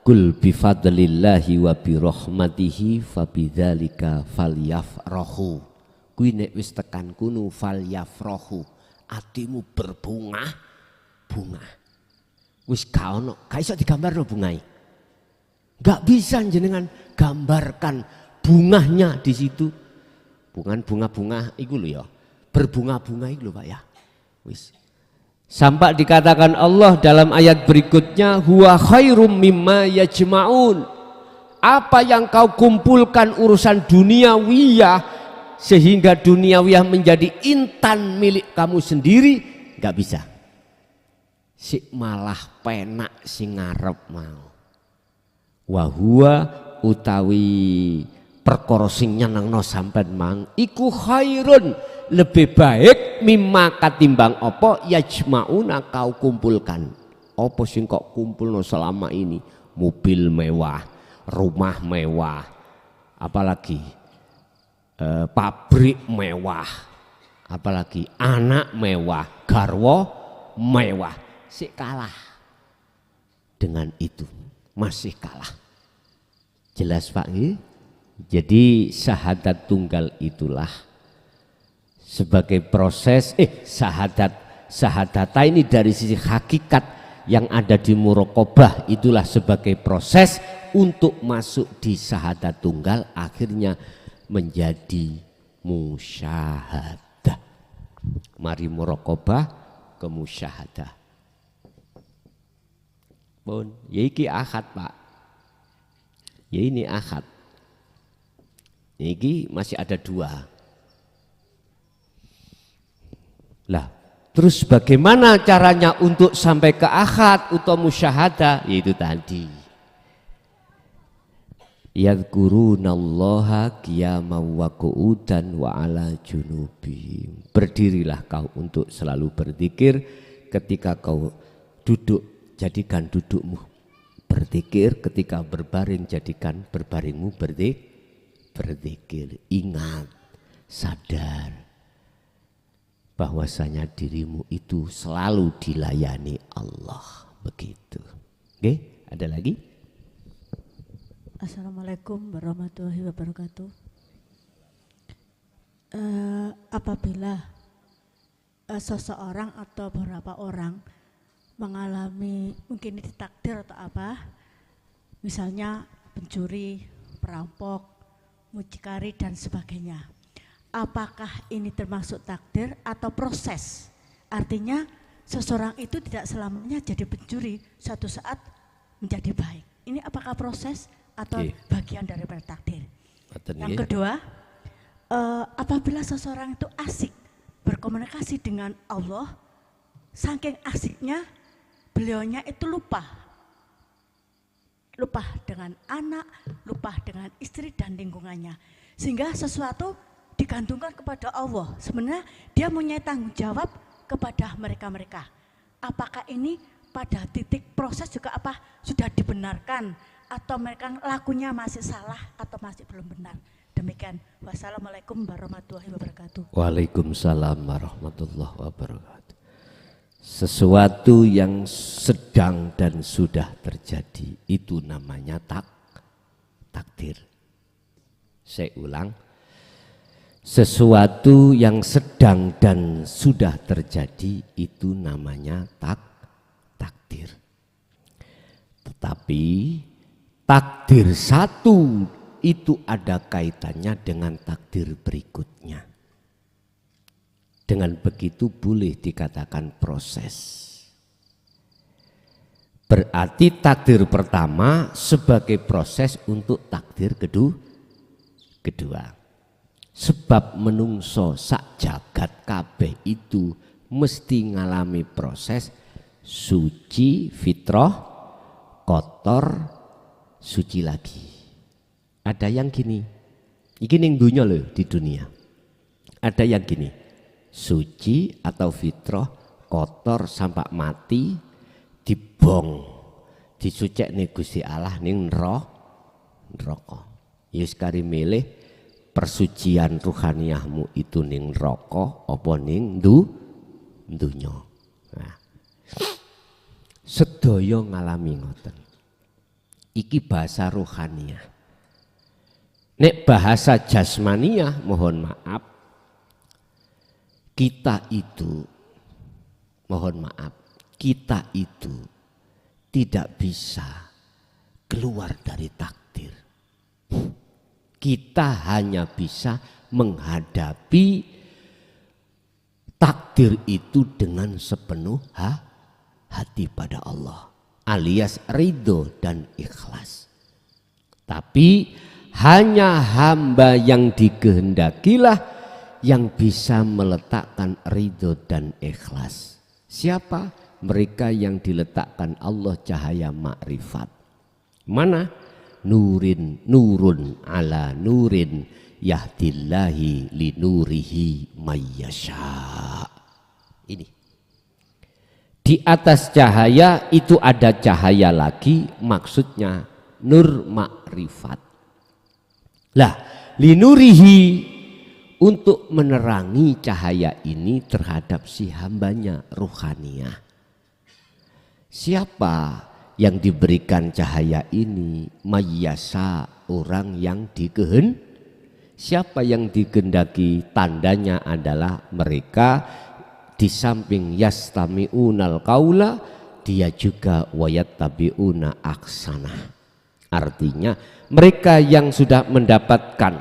Kul bifadlillahi wa birahmatihi fabidzalika falyafrahu. Kuwi nek wis tekan kuno falyafrahu, atimu berbunga. Wis gak ono, gak iso digambarno bungae. Gak bisa jenengan gambarkan bunganya di situ. Bukan bunga-bunga iku lho ya. Berbunga-bunga iku lho Pak ya. Wis. Sampai dikatakan Allah dalam ayat berikutnya, huwa khairum mimma yajma'un. Apa yang kau kumpulkan urusan duniawiyah sehingga duniawiyah menjadi intan milik kamu sendiri, gak bisa. Si malah penak sing ngarep mau. Wa huwa utawi perkara sing nyenengno sampean mang iku khairun, lebih baik mimma katimbang apa yajmauna kau kumpulkan. Apa sing kok kumpulno selama ini? Mobil mewah, rumah mewah, apalagi pabrik mewah, apalagi anak mewah, garwa mewah. Sik kalah dengan itu, masih kalah. Jelas Pak? Jadi syahadat tunggal itulah sebagai proses syahadat ini dari sisi hakikat yang ada di muraqabah, itulah sebagai proses untuk masuk di syahadat tunggal akhirnya menjadi musyahadah. Mari muraqabah ke musyahadah. Pun ya iki akad Pak. Ya ini akad. Ini masih ada 2. Lah, terus bagaimana caranya untuk sampai ke akad atau musyahadah? Yaitu tadi. Yadhkurunallaha qiyaman wa qu'udan wa ala junubihim. Berdirilah kau untuk selalu berzikir ketika kau duduk, jadikan dudukmu berzikir, ketika berbaring jadikan berbaringmu berzikir. Ingat, sadar bahwasanya dirimu itu selalu dilayani Allah. Begitu. Oke, ada lagi? Assalamualaikum warahmatullahi wabarakatuh. Apabila seseorang atau beberapa orang mengalami mungkin ini takdir atau apa, misalnya pencuri, perampok, mucikari dan sebagainya. Apakah ini termasuk takdir atau proses? Artinya seseorang itu tidak selamanya jadi pencuri, suatu saat menjadi baik. Ini apakah proses atau bagian daripada takdir? Yang kedua, apabila seseorang itu asik berkomunikasi dengan Allah, saking asiknya beliaunya itu lupa dengan anak, lupa dengan istri dan lingkungannya, sehingga sesuatu digantungkan kepada Allah. Sebenarnya dia punya tanggung jawab kepada mereka-mereka. Apakah ini pada titik proses juga apa sudah dibenarkan atau mereka lakunya masih salah atau masih belum benar? Demikian. Wassalamualaikum warahmatullahi wabarakatuh. Waalaikumsalam warahmatullahi wabarakatuh. Sesuatu yang sedang dan sudah terjadi itu namanya takdir. Saya ulang, sesuatu yang sedang dan sudah terjadi itu namanya takdir. Tetapi takdir satu itu ada kaitannya dengan takdir berikutnya. Dengan begitu boleh dikatakan proses. Berarti takdir pertama sebagai proses untuk takdir kedua. Sebab menungso sak jagat kabeh itu mesti ngalami proses suci fitrah, kotor, suci lagi. Ada yang gini, ini ning dunya loh di dunia. Ada yang gini, suci atau fitrah, kotor sampai mati, dibong, disucek nih Gusti Allah ning neraka. Yus kari milih persucian ruhaniyahmu itu ning neraka apa ning dunya. Nah, sedaya ngalami ngoten. Iki bahasa ruhaniyah. Nek bahasa jasmaniyah mohon maaf, kita itu tidak bisa keluar dari takdir. Kita hanya bisa menghadapi takdir itu dengan sepenuh hati pada Allah, alias ridho dan ikhlas. Tapi hanya hamba yang dikehendakilah yang bisa meletakkan ridho dan ikhlas. Siapa? Mereka yang diletakkan Allah cahaya makrifat. Mana? Nurun ala nurin yahdillahi li nurihi mayyasha. Ini. Di atas cahaya itu ada cahaya lagi, maksudnya nur makrifat. Lah, linurihi untuk menerangi cahaya ini terhadap si hambanya ruhaniyah. Siapa yang diberikan cahaya ini? Mayyasa, orang yang siapa yang dikehendaki? Tandanya adalah mereka di samping yastami'unal qaula, dia juga wayattabi'una aksana. Artinya mereka yang sudah mendapatkan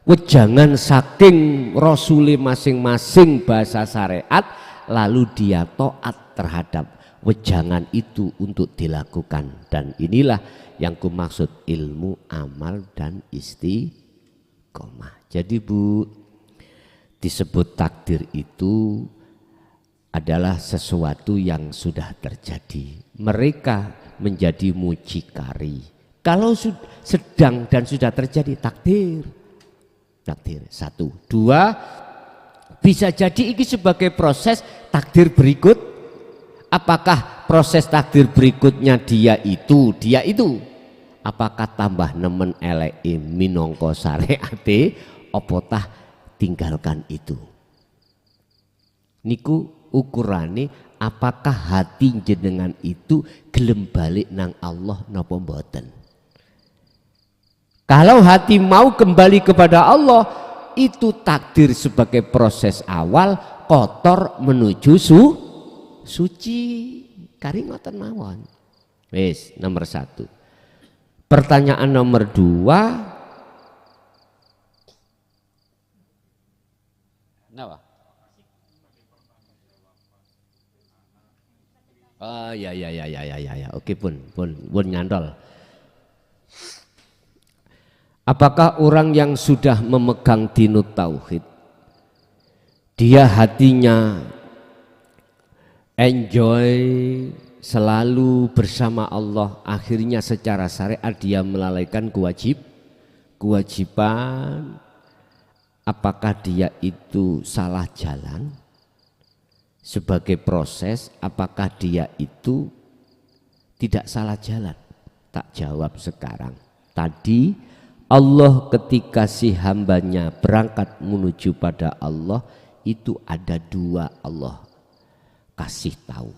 wejangan saking rasuli masing-masing bahasa syariat, lalu dia taat terhadap wejangan itu untuk dilakukan. Dan inilah yang kumaksud ilmu, amal dan istiqomah. Jadi Bu, disebut takdir itu adalah sesuatu yang sudah terjadi. Mereka menjadi mucikari. Kalau sedang dan sudah terjadi takdir. Satu. Dua, bisa jadi ini sebagai proses takdir berikut. Apakah proses takdir berikutnya dia itu? Apakah tambah nemen eleke minangka syariate apa tinggalkan itu? Niku ukurane apakah hati jenengan itu gelem balik nang Allah napa mboten. Kalau hati mau kembali kepada Allah, itu takdir sebagai proses awal kotor menuju suci. Kari ngoten mawon. Wis nomor 1. Pertanyaan nomor 2. Kenapa? Oh ya. Oke pun nyantol. Apakah orang yang sudah memegang dinut tauhid, dia hatinya enjoy selalu bersama Allah, akhirnya secara syariat dia melalaikan kewajiban, apakah dia itu salah jalan? Sebagai proses, apakah dia itu tidak salah jalan? Tak jawab sekarang. Tadi Allah ketika si hambanya berangkat menuju pada Allah, itu ada 2 Allah kasih tahu.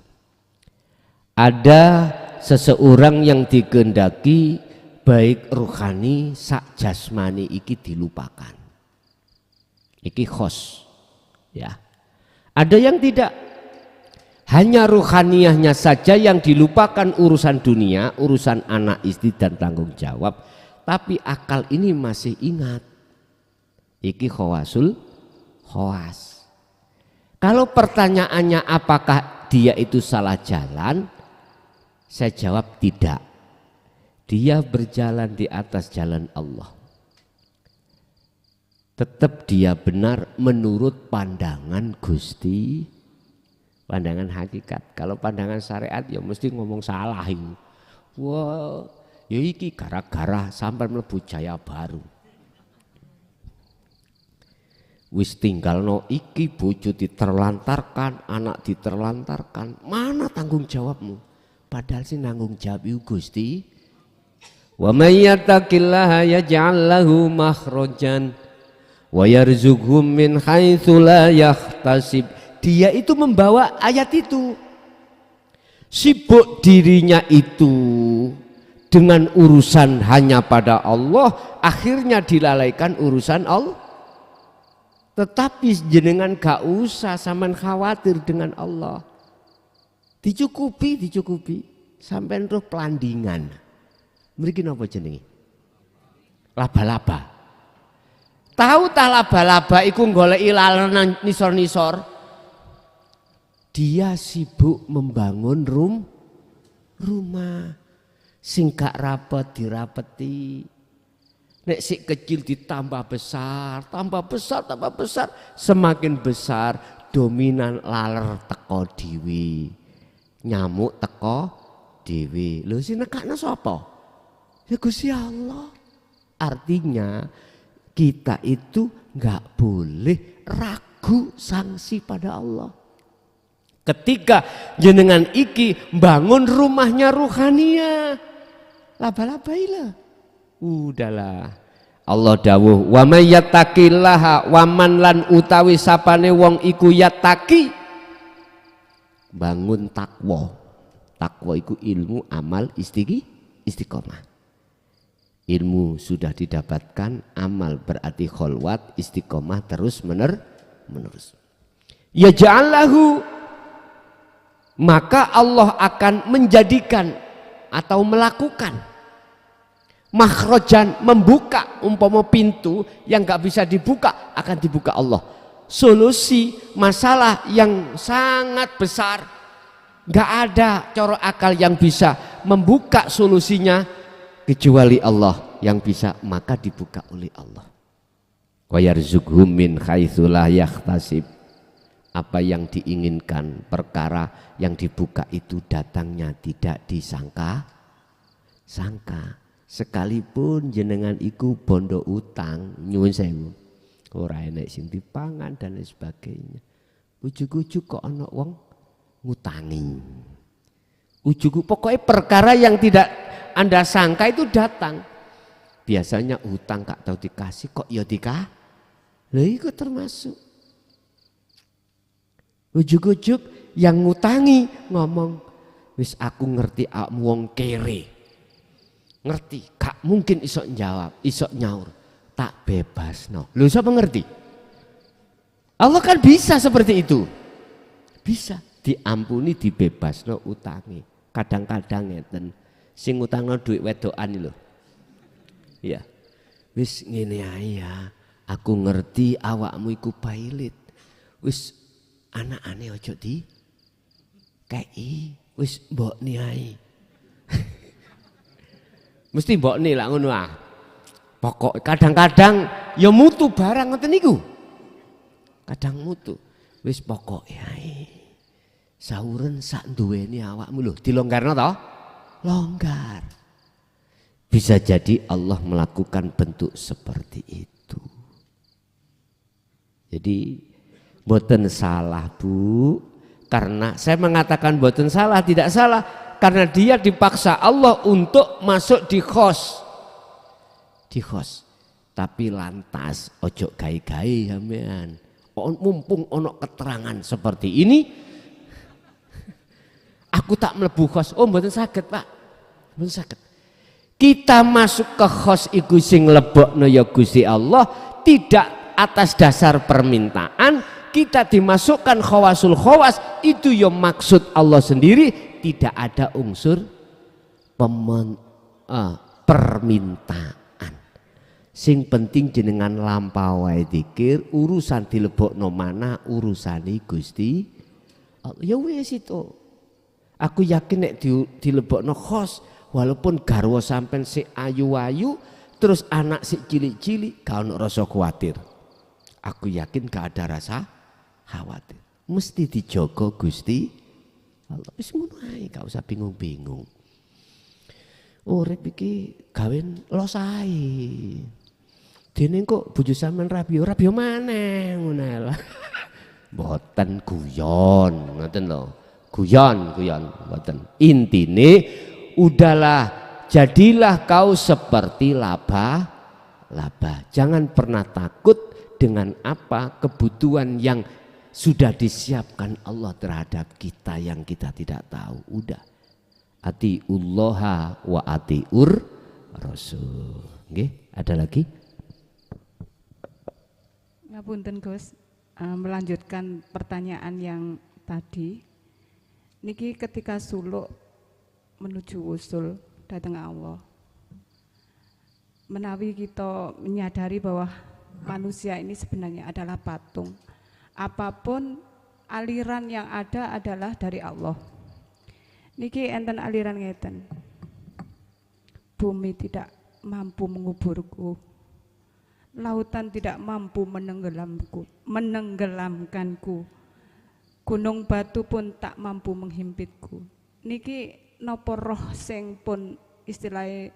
Ada seseorang yang dikehendaki baik rohani sak jasmani iki dilupakan. Iki khos ya. Ada yang tidak, hanya rohaniyahnya saja yang dilupakan, urusan dunia, urusan anak istri dan tanggung jawab, tapi akal ini masih ingat. Iki khawasul khawas. Kalau pertanyaannya apakah dia itu salah jalan, saya jawab tidak. Dia berjalan di atas jalan Allah. Tetap dia benar menurut pandangan Gusti, pandangan hakikat. Kalau pandangan syariat ya mesti ngomong salah ini. Wah, ya iki gara-gara sampai mlebu Jaya Baru. Wis tinggal no iki bojo diterlantarkan, anak diterlantarkan. Mana tanggung jawabmu? Padahal sih nanggung jawab Gusti. Wa may yattaqillaha yaj'al lahu makhrajan wa yarzuqhu min haitsu la yahtasib. Dia itu membawa ayat itu. Sibuk dirinya itu dengan urusan hanya pada Allah, akhirnya dilalaikan urusan Allah. Tetapi jenengan gak usah sampean khawatir dengan Allah. Dicukupi sampean roh pelandingan. Mriki napa jenenge? Laba-laba. Tahu tak laba-laba iku goleki lalenan nisor-nisor. Dia sibuk membangun rumah. Sing gak rapet dirapeti. Nek si kecil ditambah besar, tambah besar, semakin besar dominan laler teko dhewe. Nyamuk teko dhewe. Lho sing nekakno sapa? Ya Gusti Allah. Artinya kita itu nggak boleh ragu sanksi pada Allah. Ketika jenengan iki bangun rumahnya ruhania, laba-labailah. Udahlah. Allah dawuh, wa may yattaqillaha wa man lan utawi sapane wong iku yattaqi. Bangun takwa. Takwa iku ilmu, amal, istiqomah. Ilmu sudah didapatkan, amal berarti kholwat, istiqomah terus menerus. Ya ja'allahu, maka Allah akan menjadikan atau melakukan makhrajan, membuka umpama pintu yang gak bisa dibuka akan dibuka Allah. Solusi masalah yang sangat besar, gak ada cara akal yang bisa membuka solusinya kecuali Allah yang bisa, maka dibuka oleh Allah. Wa yarzuqhum min haitsu la yahtasib. Apa yang diinginkan, perkara yang dibuka itu datangnya tidak disangka. Sekalipun jenengan iku bondo utang nyuwun sewu, ora enek sing dipangan dan lain sebagainya. Ujug-ujug kok ana wong ngutangi. Ujug pokoknya perkara yang tidak Anda sangka itu datang. Biasanya hutang gak tahu dikasih kok ya dikasih. Lha iku termasuk. Ujug-ujug yang ngutangi ngomong, wis aku ngerti wong kere. Ngerti, gak mungkin iso jawab, iso nyaur. tak bebasno. Lho siapa ngerti? Allah kan bisa seperti itu. Bisa diampuni, dibebasno utangi. Kadang-kadang ngeten sing utangno duit wedokan lho. Iya. Wis ngene ae ya. Aku ngerti awakmu iku pailit. Wis anakane aja di kei. Wis mbokne ae. Mesti mbokne lak ngono ah. Pokok kadang-kadang ya mutu barang ngoten niku. Kadang mutu. Wis pokoke ae. Sauren sak duweni awakmu lho, dilonggarno to? Longgar. Bisa jadi Allah melakukan bentuk seperti itu. Jadi mboten salah Bu. Karena saya mengatakan mboten salah, tidak salah karena dia dipaksa Allah untuk masuk di khos. Di khos. Tapi lantas ojo gai-gai sampean. Mumpung ono keterangan seperti ini, aku tak mlebu khos. Oh mboten saged Pak. Mboten saged. Kita masuk ke khos iku sing lebokno ya Gusti Allah tidak atas dasar permintaan, kita dimasukkan khawasul khawas itu ya maksud Allah sendiri, tidak ada unsur permintaan. Sing penting jenengan lampawai dikir, urusan dilebokno mana urusane Gusti Allah. Ya wis itu. Aku yakin nek dilebokno khos walaupun garwa sampean si ayu-ayu terus anak si cilik-cilik gak ono rasa kuwatir. Aku yakin gak ada rasa khawatir. Mesti dijogo Gusti Allah. Wis ngono ae, gak usah bingung-bingung. Urip iki gawen los ae. Dene kok bojo sampean rabi maneh ngono lho. Mboten guyon, ngoten lho. Guyon mboten. Intine udahlah jadilah kau seperti laba. Jangan pernah takut dengan apa kebutuhan yang sudah disiapkan Allah terhadap kita yang kita tidak tahu. Udah. Atiullaha wa atiur rasul. Nggih, ada lagi? Ngapunten Gus, melanjutkan pertanyaan yang tadi. Niki ketika suluk menuju usul datang Allah. Menawi kita menyadari bahwa manusia ini sebenarnya adalah patung. Apapun aliran yang ada adalah dari Allah. Niki enten aliran ngeten. Bumi tidak mampu menguburku. Lautan tidak mampu menenggelamkanku. Gunung batu pun tak mampu menghimpitku. Niki napa roh sing pun istilahnya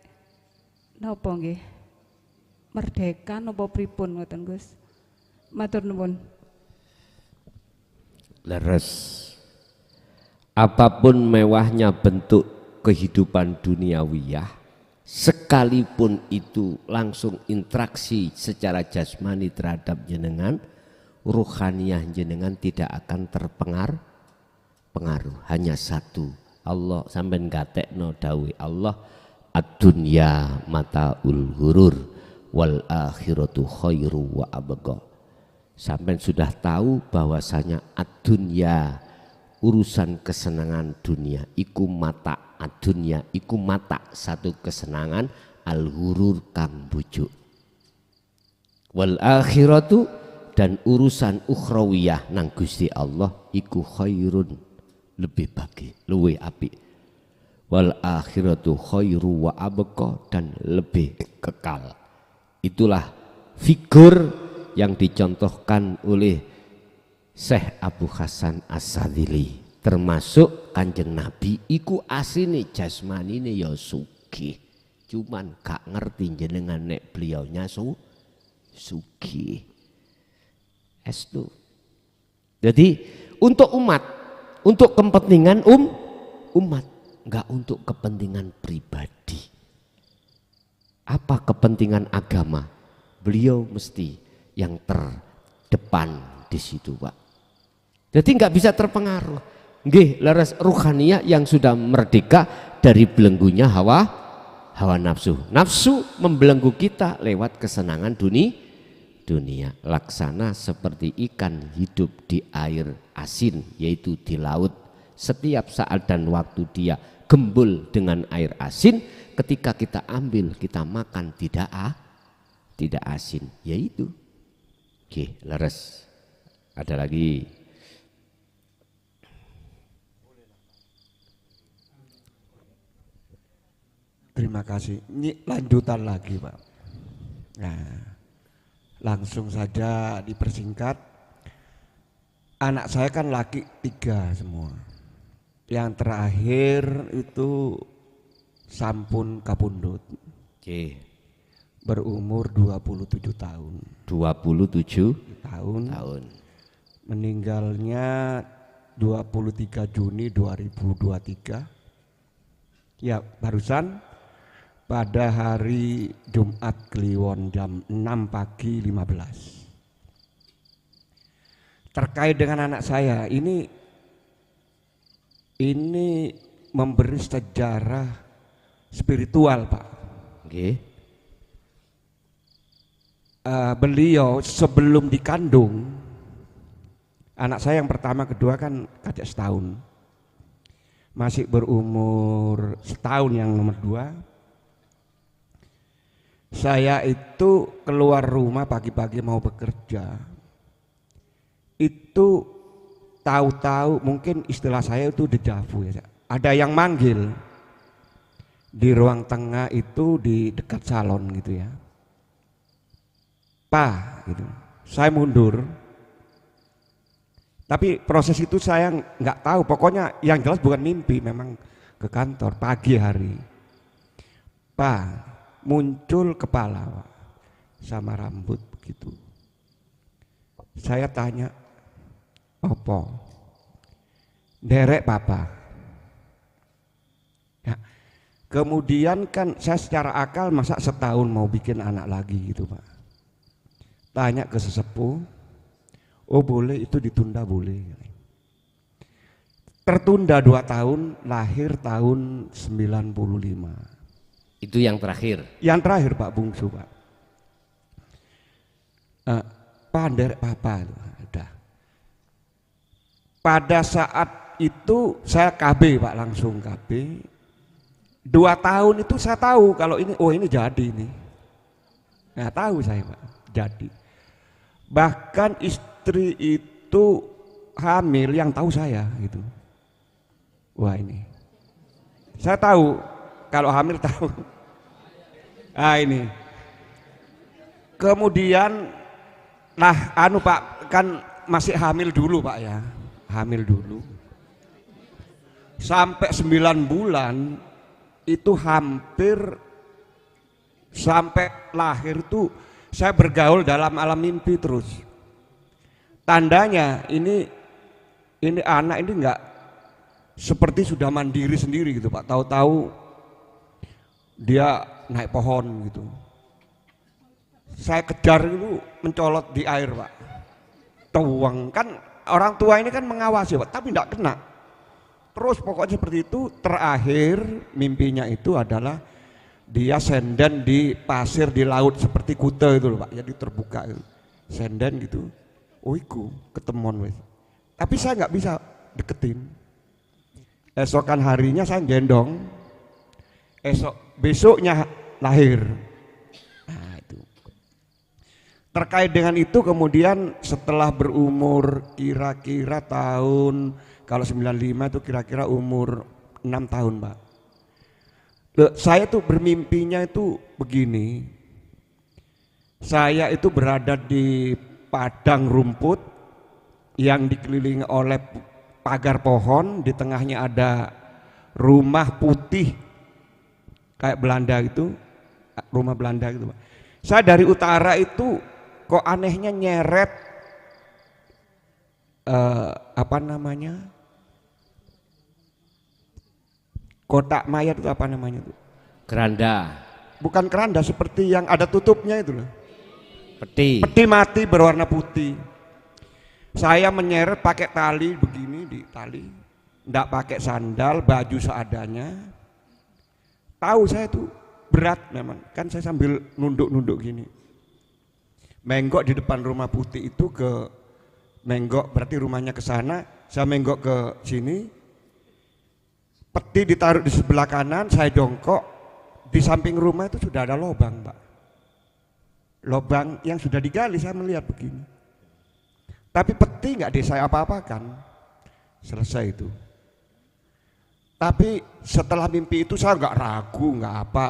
napa nggih? Merdeka napa pripun ngoten Gus? Matur nuwun. Leres. Apapun mewahnya bentuk kehidupan duniawiyah, sekalipun itu langsung interaksi secara jasmani terhadap jenengan, ruhaniyah jenengan tidak akan terpengaruh. Hanya satu, Allah sampean gatekno dawuh Allah, ad-dunya mataul ghurur wal akhiratu khairu wa abqa. Sampean sudah tahu bahwasanya ad-dunya urusan kesenangan dunia iku mata, ad-dunya iku mata satu kesenangan, al-ghurur kang bujuk. Wal akhiratu dan urusan ukhrawiyah nang Gusti Allah iku khairun, lebih bagi, luwih apik. Wal akhiratu khairu wa abqa, dan lebih kekal. Itulah figur yang dicontohkan oleh Syekh Abu Hasan As-Sadzili, termasuk Kanjeng Nabi iku asline jasmanine ya sugih, cuman gak ngerti jenengan nek beliaunya sugih. Estu. Jadi untuk umat, untuk kepentingan umat, enggak untuk kepentingan pribadi. Apa kepentingan agama? Beliau mesti yang terdepan di situ, Pak. Jadi enggak bisa terpengaruh. Nggih, leres ruhaniyah yang sudah merdeka dari belenggunya hawa Hawa nafsu. Nafsu membelenggu kita lewat kesenangan dunia. Laksana seperti ikan hidup di air asin, yaitu di laut. Setiap saat dan waktu dia gembul dengan air asin, ketika kita ambil, kita makan tidak asin, yaitu. Oke, leres. Ada lagi. Terima kasih. Ini lanjutan lagi, Pak. Nah, langsung saja dipersingkat. Anak saya kan laki 3 semua. Yang terakhir itu sampun kapundhut. Oke. Berumur 27 tahun. 27 tahun. Meninggalnya 23 Juni 2023. Ya, barusan pada hari Jumat Kliwon jam 6 pagi 15. Terkait dengan anak saya, ini memberi sejarah spiritual, Pak. Oke. Beliau sebelum dikandung, anak saya yang pertama kedua kan kakek setahun, masih berumur setahun yang nomor 2. Saya itu keluar rumah pagi-pagi mau bekerja, itu tahu-tahu mungkin istilah saya itu dejavu ya. Ada yang manggil di ruang tengah itu di dekat salon gitu ya. Pak gitu. Saya mundur. Tapi proses itu saya nggak tahu. Pokoknya yang jelas bukan mimpi, memang ke kantor pagi hari. Pak, muncul kepala Pak, sama rambut begitu. Saya tanya, opo? Derek papa. Ya. Kemudian kan saya secara akal masa setahun mau bikin anak lagi gitu Pak. Tanya ke sesepuh, oh boleh, itu ditunda boleh. Tertunda 2 tahun, lahir tahun 95. Itu yang terakhir. Yang terakhir Pak bungsu Pak. Pak derek papa udah. Pada saat itu saya KB Pak, langsung KB. 2 tahun itu saya tahu kalau ini, oh ini jadi ini. Nah tahu saya Pak, jadi. Bahkan istri itu hamil yang tahu saya gitu. Wah ini. Saya tahu kalau hamil tahu. Ah ini. Kemudian Pak kan masih hamil dulu Pak ya. Hamil dulu. Sampai 9 bulan itu hampir sampai lahir tuh saya bergaul dalam alam mimpi terus. Tandanya ini anak ini enggak seperti sudah mandiri sendiri gitu Pak. Tahu-tahu dia naik pohon gitu. Saya kejar itu mencolot di air Pak. Tuang kan orang tua ini kan mengawasi Pak, tapi enggak kena. Terus pokoknya seperti itu. Terakhir mimpinya itu adalah dia senden di pasir di laut seperti Kute itu loh Pak, jadi terbuka itu. Senden gitu. Oh iku ketemuan wes. Tapi saya nggak bisa deketin. Esokan harinya saya gendong. Besoknya lahir. Nah itu. Terkait dengan itu kemudian setelah berumur kira-kira tahun, kalau 95 itu kira-kira umur 6 tahun Pak. Saya tuh bermimpinya itu begini. Saya itu berada di padang rumput yang dikelilingi oleh pagar pohon, di tengahnya ada rumah putih kayak Belanda gitu, rumah Belanda gitu Pak. Saya dari utara itu kok anehnya nyeret kotak mayat itu apa namanya itu? Keranda. Bukan keranda, seperti yang ada tutupnya itu loh. Peti. Peti mati berwarna putih. Saya menyeret pakai tali begini, di tali. Enggak pakai sandal, baju seadanya. Tahu saya tuh berat memang. Kan saya sambil nunduk-nunduk gini. Menggok di depan rumah putih itu ke menggok, berarti rumahnya ke sana, saya menggok ke sini. Peti ditaruh di sebelah kanan, saya jongkok. Di samping rumah itu sudah ada lubang, Pak. Lubang yang sudah digali, saya melihat begini. Tapi peti nggak saya apa-apakan. Selesai itu. Tapi setelah mimpi itu saya nggak ragu, nggak apa.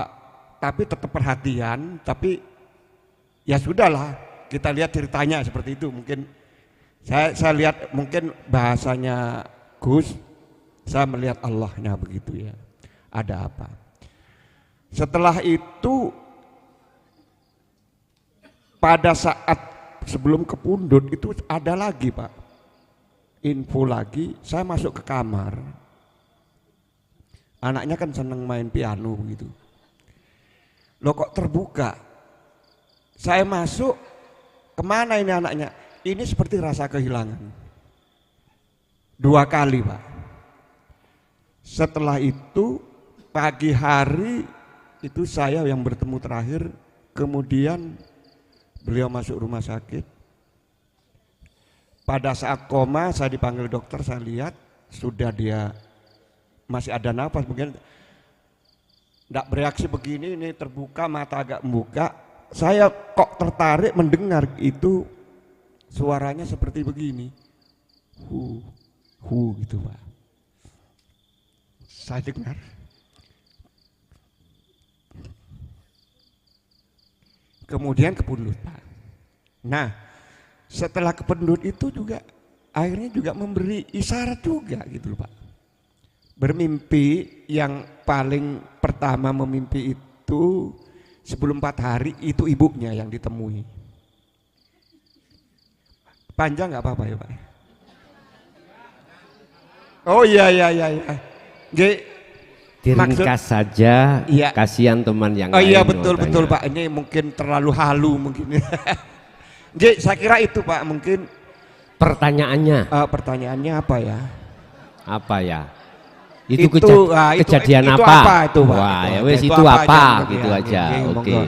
Tapi tetap perhatian, tapi ya sudahlah, kita lihat ceritanya seperti itu. Mungkin saya lihat mungkin bahasanya Gus, saya melihat Allahnya begitu ya. Ada apa? Setelah itu pada saat sebelum ke pundut itu ada lagi, Pak. Info lagi, saya masuk ke kamar. Anaknya kan seneng main piano begitu. Loh kok terbuka? Saya masuk, kemana ini anaknya? Ini seperti rasa kehilangan. 2 kali, Pak. Setelah itu pagi hari itu saya yang bertemu terakhir, kemudian beliau masuk rumah sakit. Pada saat koma saya dipanggil dokter, saya lihat sudah dia masih ada nafas, mungkin tidak bereaksi begini, ini terbuka, mata agak membuka. Saya kok tertarik mendengar itu suaranya seperti begini, gitu, Pak. Saya dengar. Kemudian ke pundut, Pak. Nah, setelah ke pundut itu juga akhirnya juga memberi isyarat juga gitu, Pak. Bermimpi, yang paling pertama memimpi itu sebelum 4 hari itu ibunya yang ditemui. Panjang nggak apa-apa ya, Pak? Oh iya. Diringkas saja, iya. Kasihan teman yang oh lain. Iya betul Pak, ini mungkin terlalu halu mungkin. Jadi saya kira itu Pak, mungkin pertanyaannya. Pertanyaannya apa ya? Apa ya? Itu kejadian itu apa? Itu Pak. Wah, ya wes itu apa? Gitu ya, aja. Oke.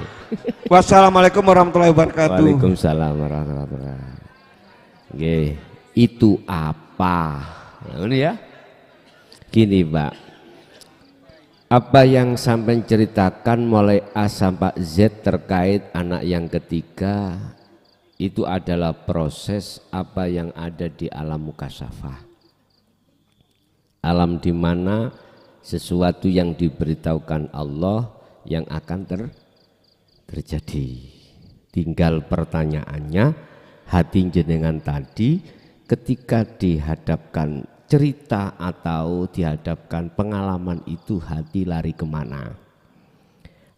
Wassalamualaikum warahmatullahi wabarakatuh. Waalaikumsalam warahmatullahi wabarakatuh. Oke, itu apa? Ini ya. Gini, Pak. Apa yang sampai ceritakan mulai A sampai Z terkait anak yang ketiga itu adalah proses apa yang ada di alam mukasyafah. Alam di mana sesuatu yang diberitahukan Allah yang akan terjadi. Tinggal pertanyaannya, hati jenengan tadi ketika dihadapkan cerita atau dihadapkan pengalaman itu, hati lari kemana?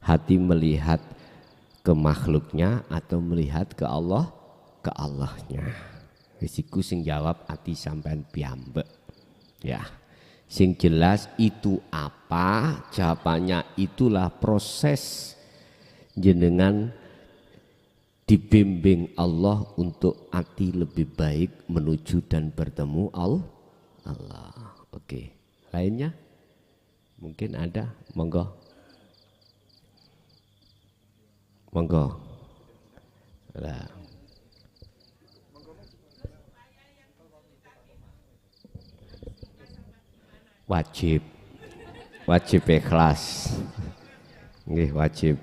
Hati melihat ke makhluknya atau melihat ke Allah, ke Allahnya? Risiku sing jawab hati sampean piyambek. Ya, sing jelas itu apa? Jawabannya itulah proses jenengan dibimbing Allah untuk hati lebih baik menuju dan bertemu Allah. Oke. Lainnya mungkin ada, monggo. Nah. Wajib ikhlas. Nggih, wajib.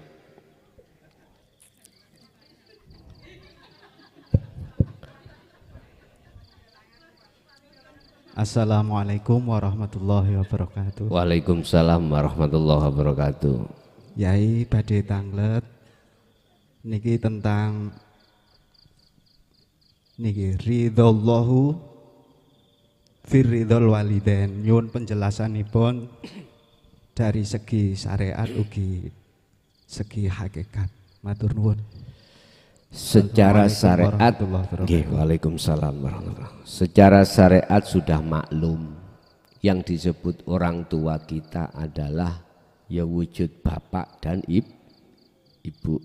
Assalamualaikum warahmatullahi wabarakatuh. Waalaikumsalam warahmatullahi wabarakatuh. Yai badhe tanglet niki tentang niki ridhollahu firridhol walidain. Nyuwun penjelasanipun dari segi syariat ugi segi hakikat. Matur nuwun. Secara syariat, waalaikumsalam warahmatullahi. Secara syariat sudah maklum, yang disebut orang tua kita adalah ya wujud bapak dan ibu.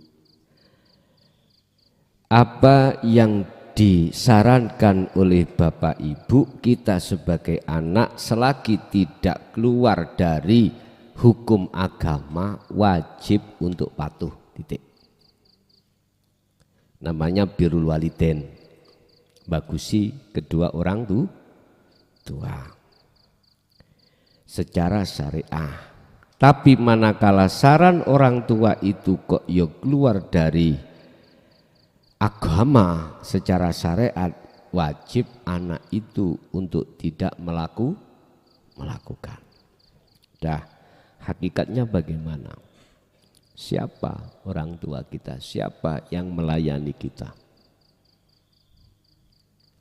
Apa yang disarankan oleh bapak ibu, kita sebagai anak selagi tidak keluar dari hukum agama wajib untuk patuh, titik. Namanya birrul walidain, bagusi kedua orang tua secara syariah. Tapi manakala saran orang tua itu kok ya keluar dari agama secara syariat, wajib anak itu untuk tidak melakukan. Dah, hakikatnya bagaimana? Siapa orang tua kita? Siapa yang melayani kita?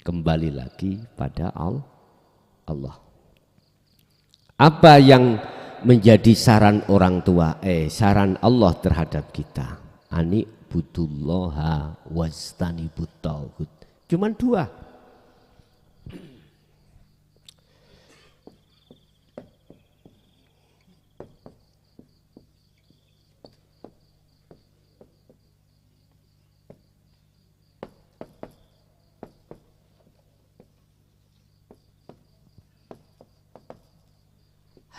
Kembali lagi pada Allah. Apa yang menjadi saran orang tua, saran Allah terhadap kita? Ani butullaha wastanibut tauhid. Cuman dua.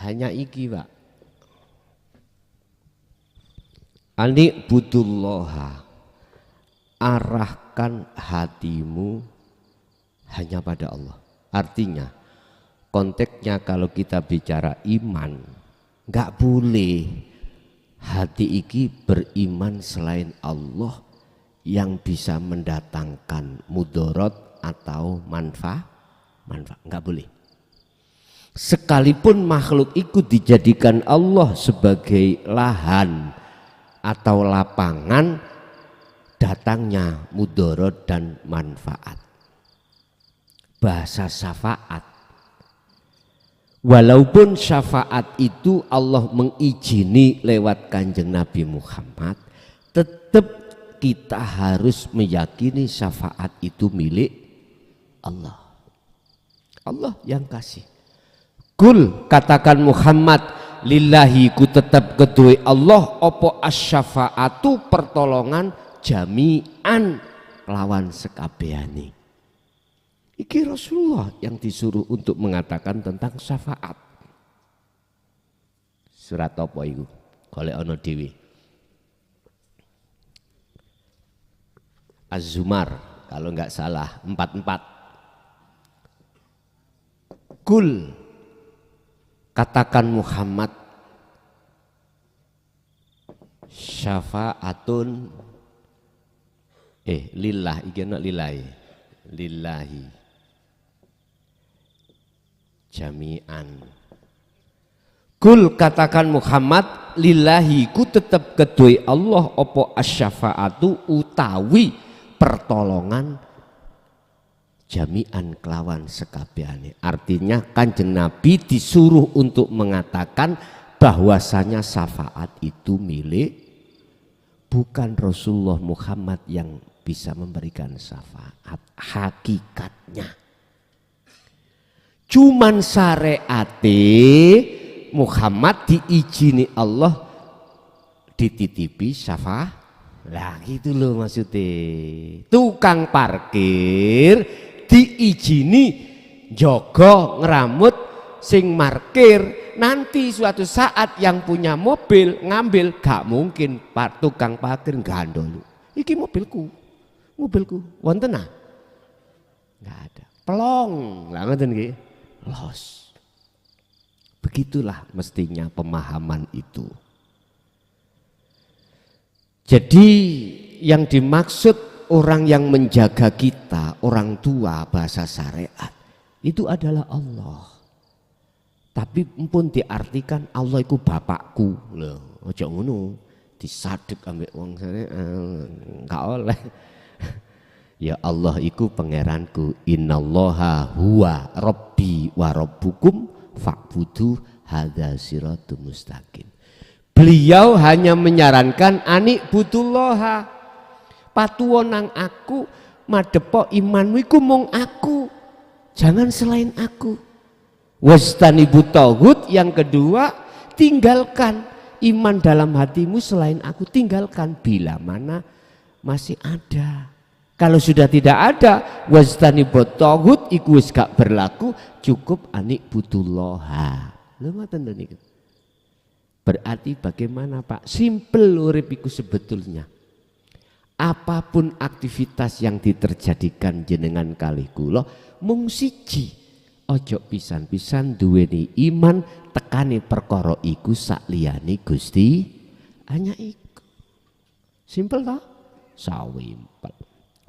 Hanya iki, Pak. Ani butullaha, arahkan hatimu hanya pada Allah. Artinya konteksnya kalau kita bicara iman, nggak boleh hati iki beriman selain Allah yang bisa mendatangkan mudarat atau manfaat, nggak boleh. Sekalipun makhluk itu dijadikan Allah sebagai lahan atau lapangan datangnya mudarat dan manfaat. Bahasa syafaat. Walaupun syafaat itu Allah mengizini lewat Kanjeng Nabi Muhammad, tetap kita harus meyakini syafaat itu milik Allah. Allah yang kasih. Kul, katakan Muhammad, lillahi ku tetap kedui Allah opo asyafaatu pertolongan jami'an lawan sekabehane. Iki Rasulullah yang disuruh untuk mengatakan tentang syafaat. Surat apa itu? Golek ana dhewe. Az-Zumar kalau enggak salah 44. Kul, katakan Muhammad, syafaatun lillah iki ana lillahi jami'an. Kul, katakan Muhammad, lillahi ku tetap kedue Allah opo asyafaatu utawi pertolongan jami'an kelawan sekabehane. Artinya Kanjeng Nabi disuruh untuk mengatakan bahwasanya syafaat itu milik, bukan Rasulullah Muhammad yang bisa memberikan syafaat. Hakikatnya cuman syariate Muhammad diizini Allah dititipi syafaat. Lah gitu loh maksudnya. Tukang parkir diizini jogo ngeramut sing markir, nanti suatu saat yang punya mobil ngambil, gak mungkin tukang parkir gandol. Iki mobilku wonten ah? Gak ada. Pelong lah ngoten nggih. Los. Begitulah mestinya pemahaman itu. Jadi yang dimaksud orang yang menjaga kita, orang tua bahasa syariat, itu adalah Allah. Tapi pun diartikan Allah itu bapakku. Loh, aja ngono. Disadek ambek wong syariat, enggak oleh. Ya Allah iku pangeranku, innallaha huwa rabbi wa rabbukum fa'budu hadza siratul mustaqim. Beliau hanya menyarankan anik butullaha, patuwo nang aku, madepo imanmu iku mung aku, jangan selain aku. Wastanibut tauhid, yang kedua tinggalkan iman dalam hatimu selain aku, tinggalkan bila mana masih ada. Kalau sudah tidak ada, wastanibut tauhid iku wis gak berlaku, cukup anik butullaha. Lho ngoten niku. Berarti bagaimana Pak? Simpel urip iku sebetulnya. Apapun aktivitas yang diterjadikan jenengan kalih kula mung siji. Ojo pisan-pisan duweni iman tekani perkara iku sakliyane Gusti hanya iku. Simpel toh? Sawimpel.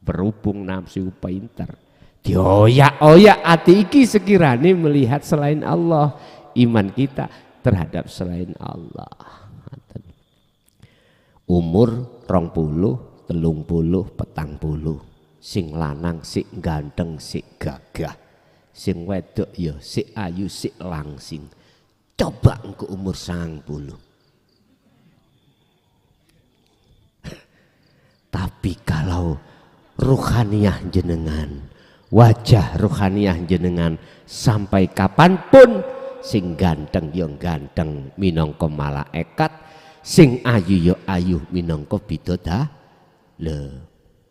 Berhubung nafsu pinter. Dioyak-oyak ati iki sekirane melihat selain Allah, iman kita terhadap selain Allah. Umur 20, 30, 40, sing lanang sik ganteng sik gagah, sing wedok ya sik ayu sik langsing. Coba engko umur 90. Tapi kalau ruhaniyah jenengan, wajah ruhaniyah jenengan sampai kapanpun sing ganteng ya ganteng minangka malaikat, sing ayu ya ayu minangka bidodari.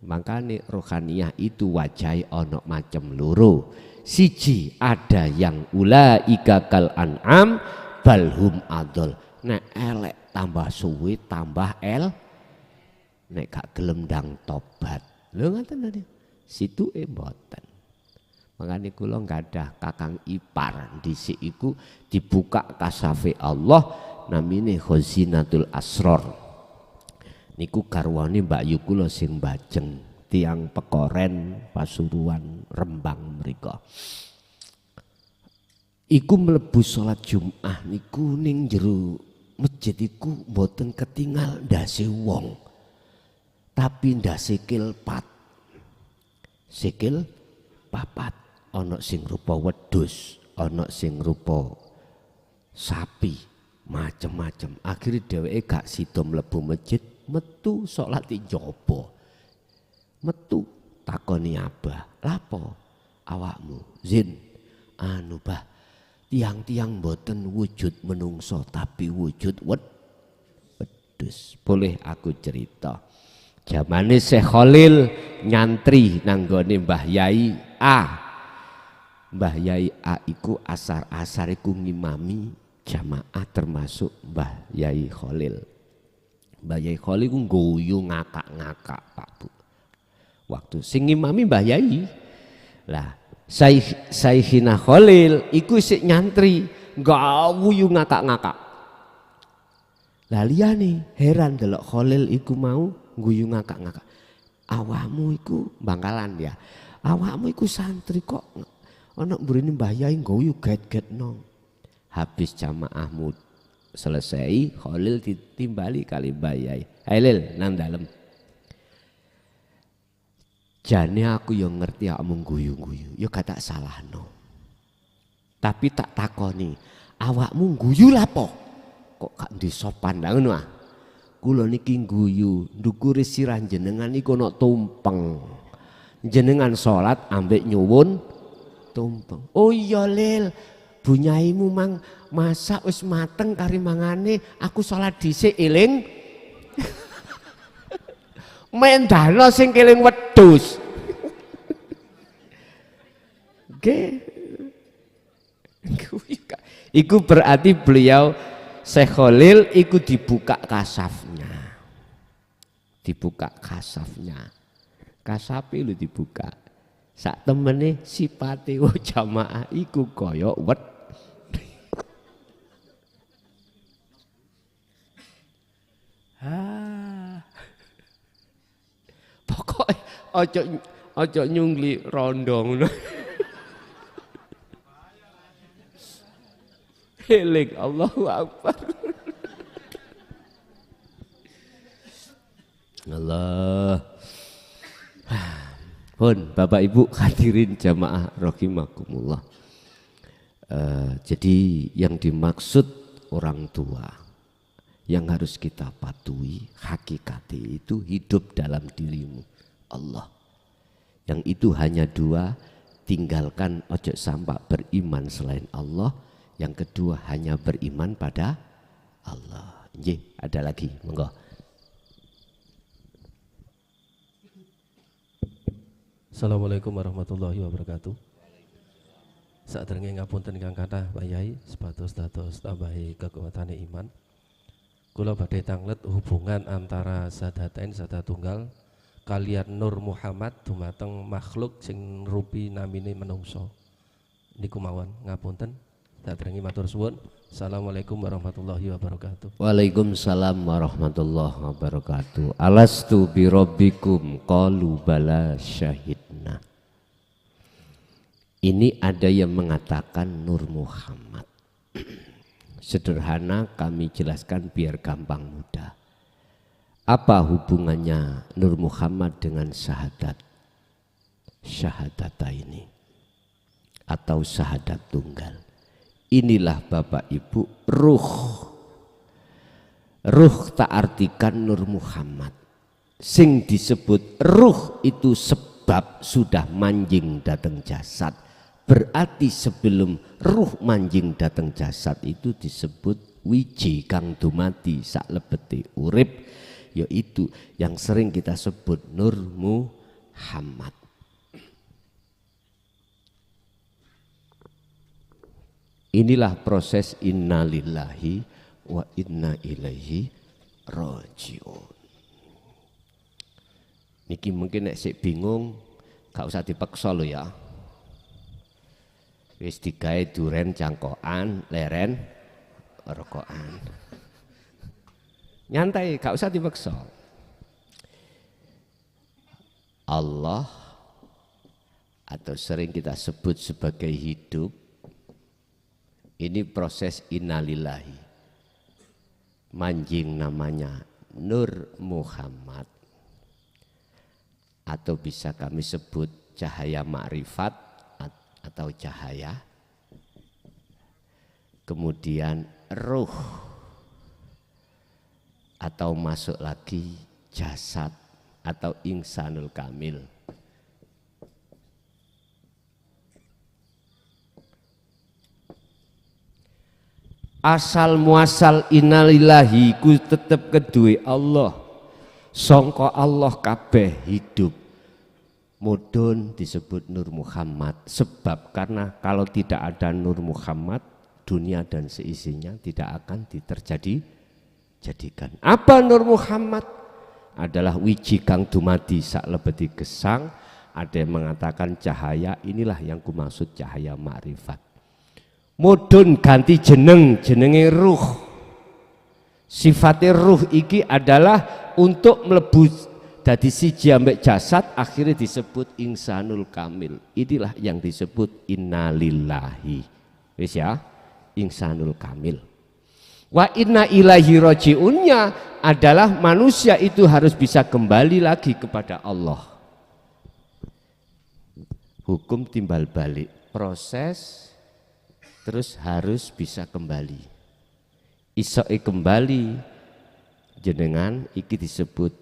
Makanya rohaniyah itu wajah ono macam loro. Siji ada yang ulaika kal an'am balhum adol. Nek elek tambah suwe tambah nek gak gelem ndang tobat. Lho ngoten tadi. Situ mboten. Makanya kula nggadah kakang ipar dhisik iku dibuka kasafe Allah namine Khazinatul Asror. Niku garwane Mbak Yu kula sing Bajeng, tiang Pekoren, Pasuruan, Rembang mriko. Iku mlebu salat Jumat niku ning jero masjid iku mboten ketinggal ndase wong. Tapi ndase kilpat. Sikil papat, ana sing rupa wedhus, ana sing rupa sapi, macem-macem. Akhirnya dheweke gak sida mlebu masjid, metu salat ing njaba. Metu takoni abah, "Lapo awakmu?" "Zin, anu Bah, tiang-tiang mboten wujud menungso tapi wujud wedhus." Boleh aku cerita? Jamane Syekh Khalil nyantri nanggone Mbah Yai A. Mbah Yai A iku asar-asar iku ngimami jamaah termasuk Mbah Yai Khalil. Mbah Yai Khalil iku ngguyu ngakak-ngakak Pak Bu. Waktu sing ngimami Mbah Yai. Lah Saikhina Khalil iku sik nyantri ngguyu ngakak-ngakak. Lah liyane heran delok Khalil iku mau guyu ngakak-ngakak. Awakmu iku Bangkalan ya. Awakmu iku santri kok ana mburine Mbah Yai guyu get-getno. Habis jamaahmu selesai, Khalil ditimbali kali Mbah Yai. Halil nang dalem. Jane aku yang ngerti awakmu guyu-guyu, ya gak tak salahno. Tapi tak takoni, awakmu guyu lapo? Kok gak disopan lah ngono ah. Kula niki guyu ndukure sirah jenengan iku ana tumpeng. Jenengan salat ambek nyuwun tumpeng. Oh iya Lil, bunyaimu mang masak wis mateng kari mangane, aku salat dhisik eling. Mendano sing keling wedhus. Nggih. Iku berarti beliau Syekh Khalil ikut dibuka kasafnya. Dibuka kasafnya. Kasape lu dibuka. Sak temene sipate jamaah iku kaya wet. Pokoke ojo nyungli rondo ngono. Eling Allahu Akbar. Allah. Pun Bapak Ibu hadirin jamaah rahimakumullah. Jadi yang dimaksud orang tua yang harus kita patuhi hakikatnya itu hidup dalam dirimu Allah. Yang itu hanya dua, tinggalkan ojo sampai beriman selain Allah. Yang kedua hanya beriman pada Allah. Nggih, ada lagi, monggo. Assalamualaikum warahmatullahi wabarakatuh. Saderenge ngapunten ingkang kathah Pak Yai, sepatus dados tambahi kekuatane iman. kula badhe tanglet hubungan antara Sadatain Sadatunggal kalian Nur Muhammad dumateng makhluk sing rupi namine menungso. Niku mawon ngapunten. Saderenge matur suwun. Assalamualaikum warahmatullahi wabarakatuh. Waalaikumsalam warahmatullahi wabarakatuh. Alastu birabbikum qalu bala syahidna. Ini ada yang mengatakan Nur Muhammad. Sederhana kami jelaskan biar gampang mudah. Apa hubungannya Nur Muhammad dengan syahadata ini atau syahadat tunggal? Inilah Bapak Ibu ruh tak artikan Nur Muhammad. Sing disebut ruh itu sebab sudah manjing datang jasad. Berarti sebelum ruh manjing datang jasad itu disebut wiji kang dumati sak lebeti urip, yaitu yang sering kita sebut Nur Muhammad. Inilah proses innalillahi wa inna ilaihi rajiun. Niki mungkin nek sik bingung gak usah dipaksa lo ya. Wis digawe duren cangkokan, leren rokokan. Nyantai, gak usah dipaksa. Allah atau sering kita sebut sebagai hidup, ini proses innalillahi. Manjing namanya Nur Muhammad, atau bisa kami sebut cahaya makrifat atau cahaya. Kemudian ruh, atau masuk lagi jasad atau insanul kamil. Asal muasal innalillahi ku tetep kedue Allah. Sangka Allah kabeh hidup. Mudun disebut Nur Muhammad. Sebab karena kalau tidak ada Nur Muhammad, dunia dan seisinya tidak akan jadikan. Apa Nur Muhammad? Adalah wiji kang dumadi sak lebeti gesang. Ada yang mengatakan cahaya, inilah yang kumaksud cahaya makrifat. Mudun ganti jenenge ruh. Sifatnya ruh iki adalah untuk melebu dadi siji ambek jasad, akhirnya disebut insanul kamil. Inilah yang disebut innalillahi. Wis ya, insanul kamil. Wa inna ilaihi rajiunnya adalah manusia itu harus bisa kembali lagi kepada Allah. Hukum timbal balik, proses terus harus bisa kembali. Isoke kembali jenengan iki disebut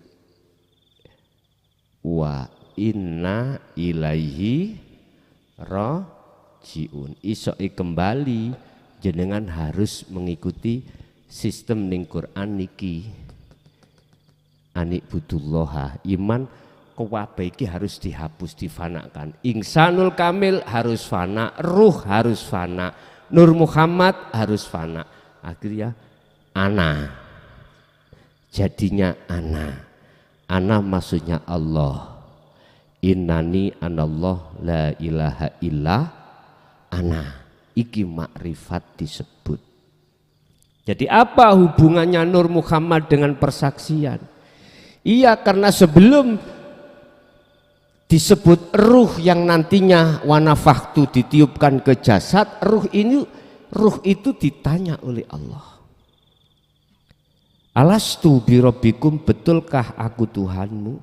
wa inna ilaihi rajiun. Isoke kembali jenengan harus mengikuti sistem ning Quran niki. Anik butullaha, iman kuwabe iki harus dihapus, difanakan. Insanul kamil harus fana, ruh harus fana, Nur Muhammad harus fana. Akhirnya ana. Jadinya ana. Ana maksudnya Allah. Innani anallah la ilaha illa ana. Iki makrifat disebut. Jadi apa hubungannya Nur Muhammad dengan persaksian? Iya, karena sebelum disebut ruh yang nantinya wanafahtu ditiupkan ke jasad, ruh itu ditanya oleh Allah. Alastu birabbikum, betulkah aku Tuhanmu?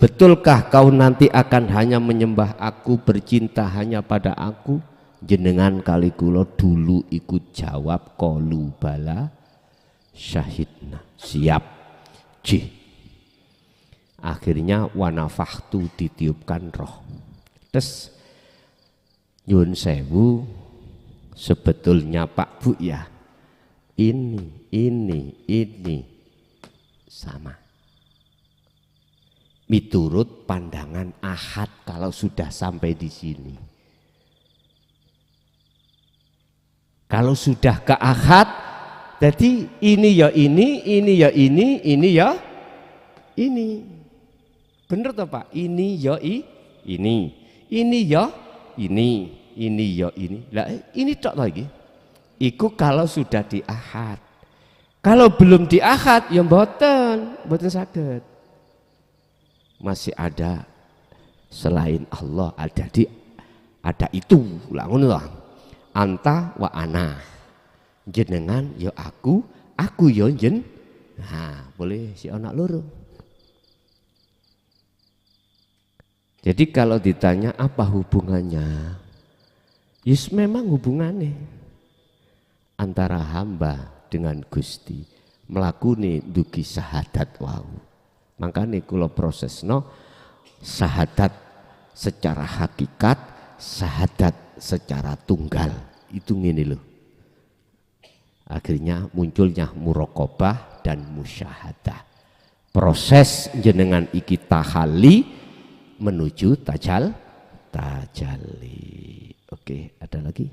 Betulkah kau nanti akan hanya menyembah aku, bercinta hanya pada aku? Jenengan kali kula dulu ikut jawab qalu bala syahidna, siap. Akhirnya wanafahtu ditiupkan roh. Terus nyun sewu, sebetulnya Pak Bu ya, ini sama. Miturut pandangan Ahad kalau sudah sampai di sini. Kalau sudah ke Ahad Jadi ini ya ini ya ini ya ini. Bener toh Pak? Ini ya ini ya ini ya ini. Lah ini tok lagi. Iku kalau sudah di ahad. Kalau belum di ahad ya mboten saged. Masih ada selain Allah, ada itu lah ngono lah. Anta wa ana. Jenengan ya aku ya jen. Nah, boleh si anak loro. Jadi kalau ditanya apa hubungannya? Yes memang hubungannya antara hamba dengan Gusti melakuni dugi syahadat wau. Makanya kula prosesno syahadat secara hakikat, syahadat secara tunggal. Itu ngene loh. Akhirnya munculnya muraqabah dan musyahadah. Proses jenengan iki tahali menuju tajalli. Oke, ada lagi?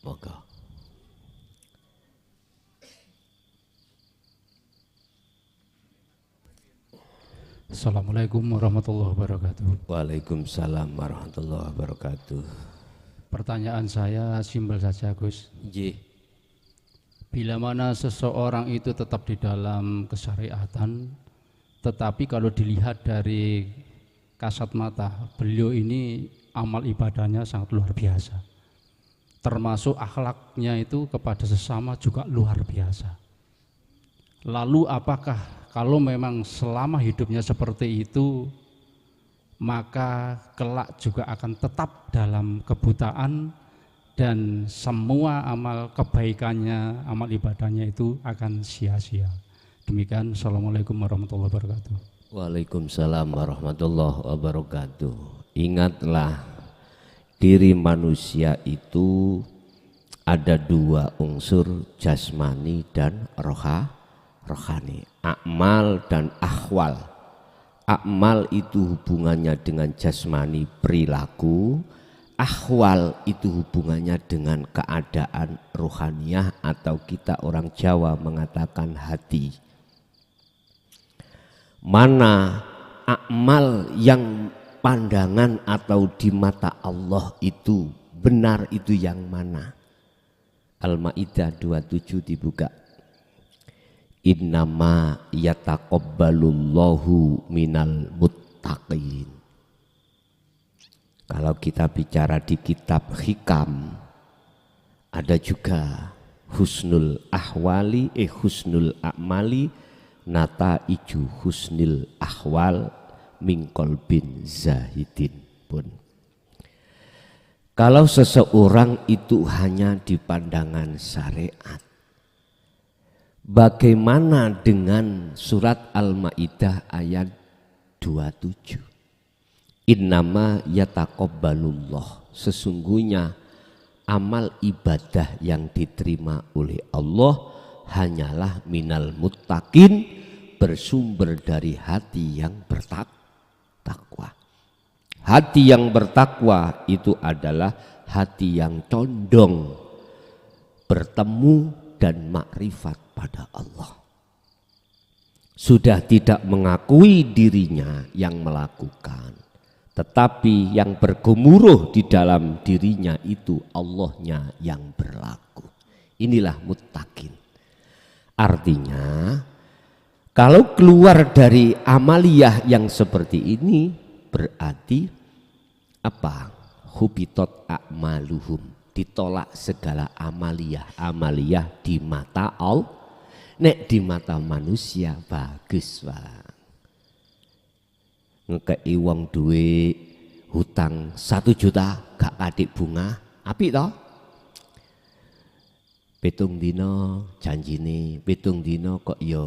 Moga. Assalamualaikum warahmatullahi wabarakatuh. Waalaikumsalam warahmatullahi wabarakatuh. Pertanyaan saya simpel saja Gus. Bila mana seseorang itu tetap di dalam kesyariatan, tetapi kalau dilihat dari kasat mata, beliau ini amal ibadahnya sangat luar biasa. Termasuk akhlaknya itu kepada sesama juga luar biasa. Lalu apakah kalau memang selama hidupnya seperti itu, maka kelak juga akan tetap dalam kebutaan dan semua amal kebaikannya, amal ibadahnya itu akan sia-sia. Demikian, Assalamualaikum warahmatullahi wabarakatuh. Waalaikumsalam warahmatullahi wabarakatuh. Ingatlah, diri manusia itu ada dua unsur, jasmani dan rohani, akmal dan ahwal. Akmal itu hubungannya dengan jasmani, perilaku. Ahwal itu hubungannya dengan keadaan rohaniyah atau kita orang Jawa mengatakan hati. Mana akmal yang pandangan atau di mata Allah itu benar, itu yang mana? Al-Maidah 27 dibuka. Innama yataqabbalullahu minal muttaqin. Kalau kita bicara di kitab Hikam, ada juga husnul ahwali, husnul a'mali, nataiju husnil ahwal min qalbin zahidin pun. Kalau seseorang itu hanya di pandangan syariat, bagaimana dengan surat Al-Maidah ayat 27? Innama yataqabbalullah, sesungguhnya amal ibadah yang diterima oleh Allah hanyalah minal muttaqin, bersumber dari hati yang bertakwa. Hati yang bertakwa itu adalah hati yang condong bertemu dan makrifat pada Allah. Sudah tidak mengakui dirinya yang melakukan, tetapi yang bergemuruh di dalam dirinya itu Allahnya yang berlaku. Inilah muttaqin. Artinya kalau keluar dari amaliyah yang seperti ini, berarti apa? Hubitot a'maluhum, ditolak segala amaliyah di mata Allah. Nek di mata manusia bagus Pak. Ngekei wong duwe hutang 1 juta gak kadik bunga, apik toh? 7 dina janjine, 7 dina kok ya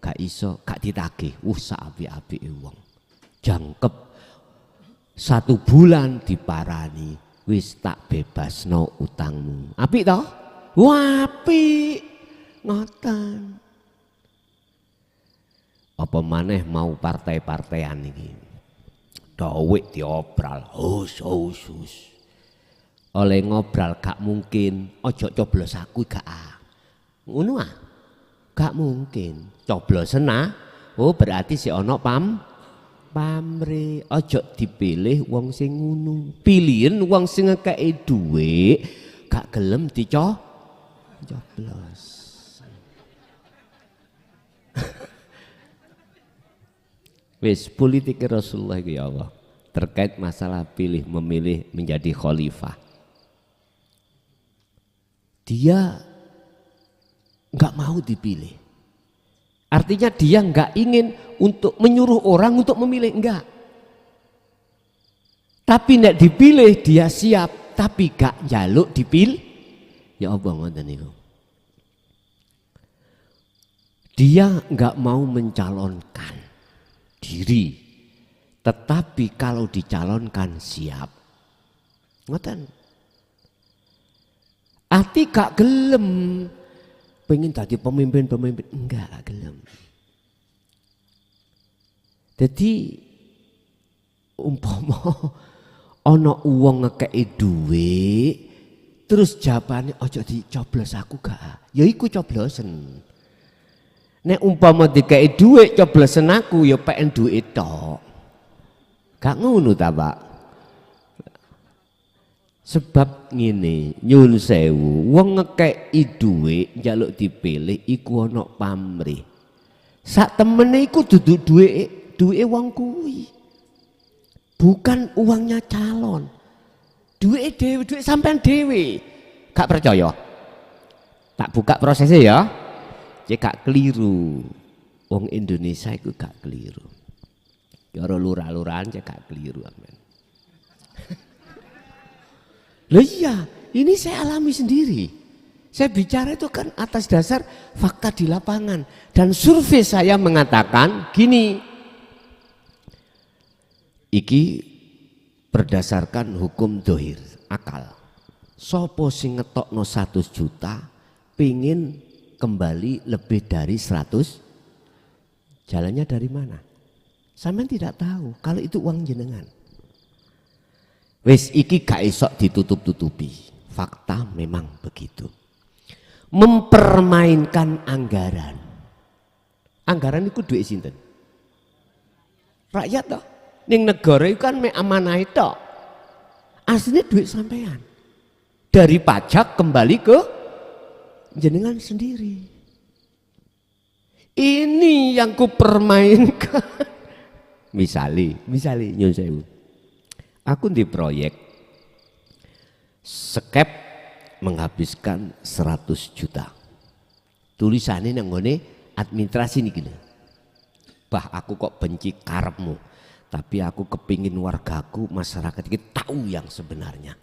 gak iso, gak ditagih. Saapik-apike wong. Jangkep 1 bulan diparani, wis tak bebasno utangmu. Apik toh? Wah, apik. Ngoten. Apa maneh mau partai-partaian iki. Dhuwit diobral, hus. Oleh ngobral gak mungkin, ojo coblos aku gak. Ngono ah. Gak mungkin. Coblosen ah. Oh berarti si ono pamrih. Ojo dipilih wong sing ngono. Pilihin wong sing ngekeki dhuwit gak gelem dicoblos. Wis politik Rasulullah ya Allah terkait masalah pilih memilih menjadi khalifah. Dia nggak mau dipilih. Artinya dia nggak ingin untuk menyuruh orang untuk memilih, enggak. Tapi nek dipilih dia siap, tapi gak jaluk dipilih. Ya Allah ngoten niku. Dia nggak mau mencalonkan diri, tetapi kalau dicalonkan siap. Ngoten. Ati gak gelem pengen tadi pemimpin enggak gelem. Jadi umpama ana wong ngekeki dhuwit terus jawabane ojo dicoblos aku gak. Ya iku coblosen. Nek umpama dikeki dhuwit coblosen aku ya pengen dhuwit tok. Gak ngono ta, Pak? Sebab ngene, nyun sewu, wong ngekeki dhuwit njaluk dipilih iku ana pamrih. Sak temene iku dudu duwike wong kuwi. Bukan uangnya calon. Duwike dhewe, duwik sampean dhewe. Gak percaya? Tak buka prosesnya ya. Cek gak keliru. Wong Indonesia iku gak keliru. Karo lurah-lurahan cek gak keliru amen. Loh iya, ini saya alami sendiri. Saya bicara itu kan atas dasar fakta di lapangan. Dan survei saya mengatakan gini. Iki berdasarkan hukum dohir, akal. Sopo sing ngetokno 100 juta pingin kembali lebih dari 100. Jalannya dari mana? Sampean tidak tahu kalau itu uang jenengan. Wis iki gak esok ditutup-tutupi. Fakta memang begitu. Mempermainkan anggaran. Anggaran itu duit sinten? Rakyat toh. Ning negara itu kan mek amanah tok. Aslinya duit sampean. Dari pajak kembali ke jenengan sendiri. Ini yang ku permainkan. Misali nyun sewu. Aku di proyek skep menghabiskan 100 juta. Tulisannya nang ngene administrasi niki lho. Bah aku kok benci karepmu. Tapi aku kepingin wargaku masyarakat ini tahu yang sebenarnya.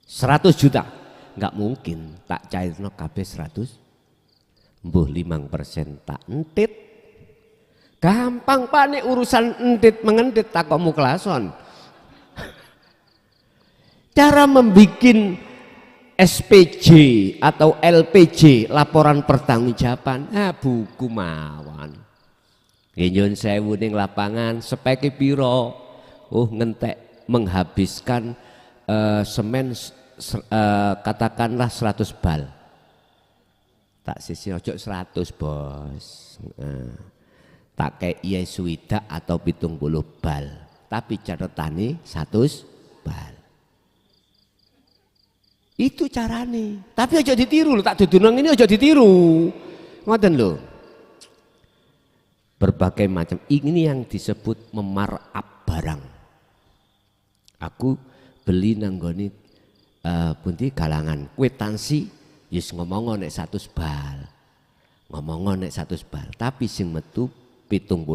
100 juta nggak mungkin tak cairno kabeh 100. Mbuh 5% tak entit. Gampang panik urusan entit mengentit tak kok muklason. Cara membikin SPJ atau LPJ laporan pertanggungjawaban buku mawon. Nyun sewu ning lapangan speke piro? Ngentek menghabiskan semen katakanlah 100 bal. Tak sisi ojo 100 bos. Tak kayak iya suwida atau 70 bal. Tapi catatane 100 bal. Itu carane. Tapi aja ditiru lho, tak dudunang ini aja ditiru. Ngoten lho. Berbagai macam. Ini yang disebut memarkup barang. Aku beli nanggoni pundi galangan kwitansi yes ngomong nek 100 bal. Ngomong nek 100 bal, tapi sing metu 70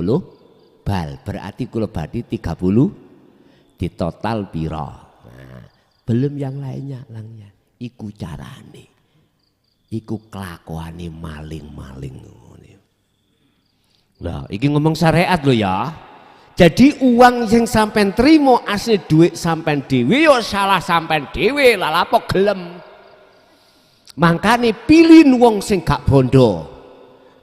bal. Berarti kula badhe 30 di total piro. Nah, belum yang lainnya langnya. Iku carane. Iku kelakuane maling-maling. Lah, iki ngomong syariat lo ya. Jadi uang yang sampean terima asli duit sampean dhewe ya salah sampean dhewe, lah apa gelem. Makanya pilih wong sing gak bondo.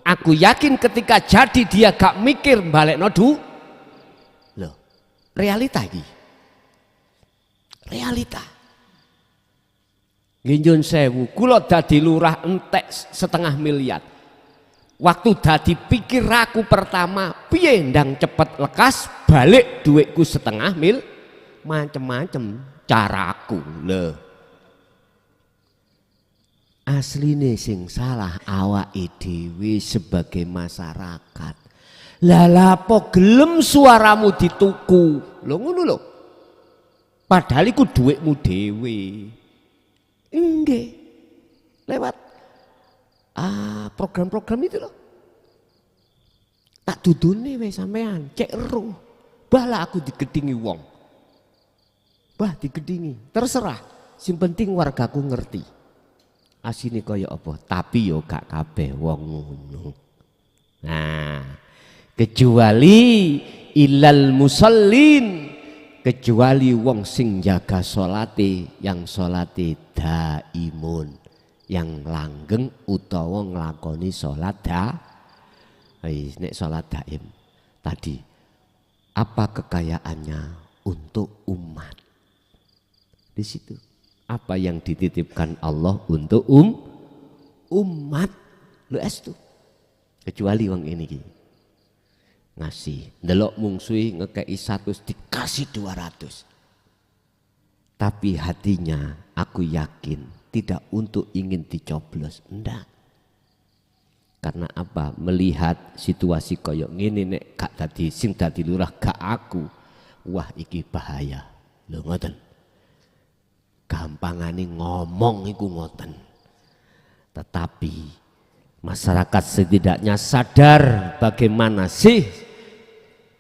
Aku yakin ketika jadi dia gak mikir balik nodu. Loh, realita iki. Realita. Nginjun sewu, kula dadi lurah entek 1,5 miliar. Waktu dadi pikir aku pertama, piye ndang cepet lekas balik duitku 1,5 mil, macem-macem caraku lho. Asline sing salah awake dhewe sebagai masyarakat. Lah lapo gelem suaramu dituku? Lho ngono lho. Padahal iku duitmu dhewe. Nggih. Lewat program-program itu loh. Tak dudune weh sampean, cek ero. Bah lah aku digedingi wong. Bah digedingi, terserah. Sing penting wargaku ngerti. Asine kaya apa, tapi yo gak kabeh wong ngono. Nah, kecuali ilal musallin, kecuali wong sing jaga salate, yang salate daimun, yang langgeng utawa nglakoni salat nek salat daim. Tadi apa kekayaannya untuk umat? Di situ. Apa yang dititipkan Allah untuk umat lu estu. Kecuali wong ini ki ngasih ndelok mungsuhi ngekei 100 dikasih 200. Tapi hatinya aku yakin tidak untuk ingin dicoblos, enggak. Karena apa? Melihat situasi koyok ngene nek gak dadi sing dadi lurah gak aku. Wah iki bahaya. Lho ngoten. Gampangane ngomong iku ngoten. Tetapi masyarakat setidaknya sadar bagaimana sih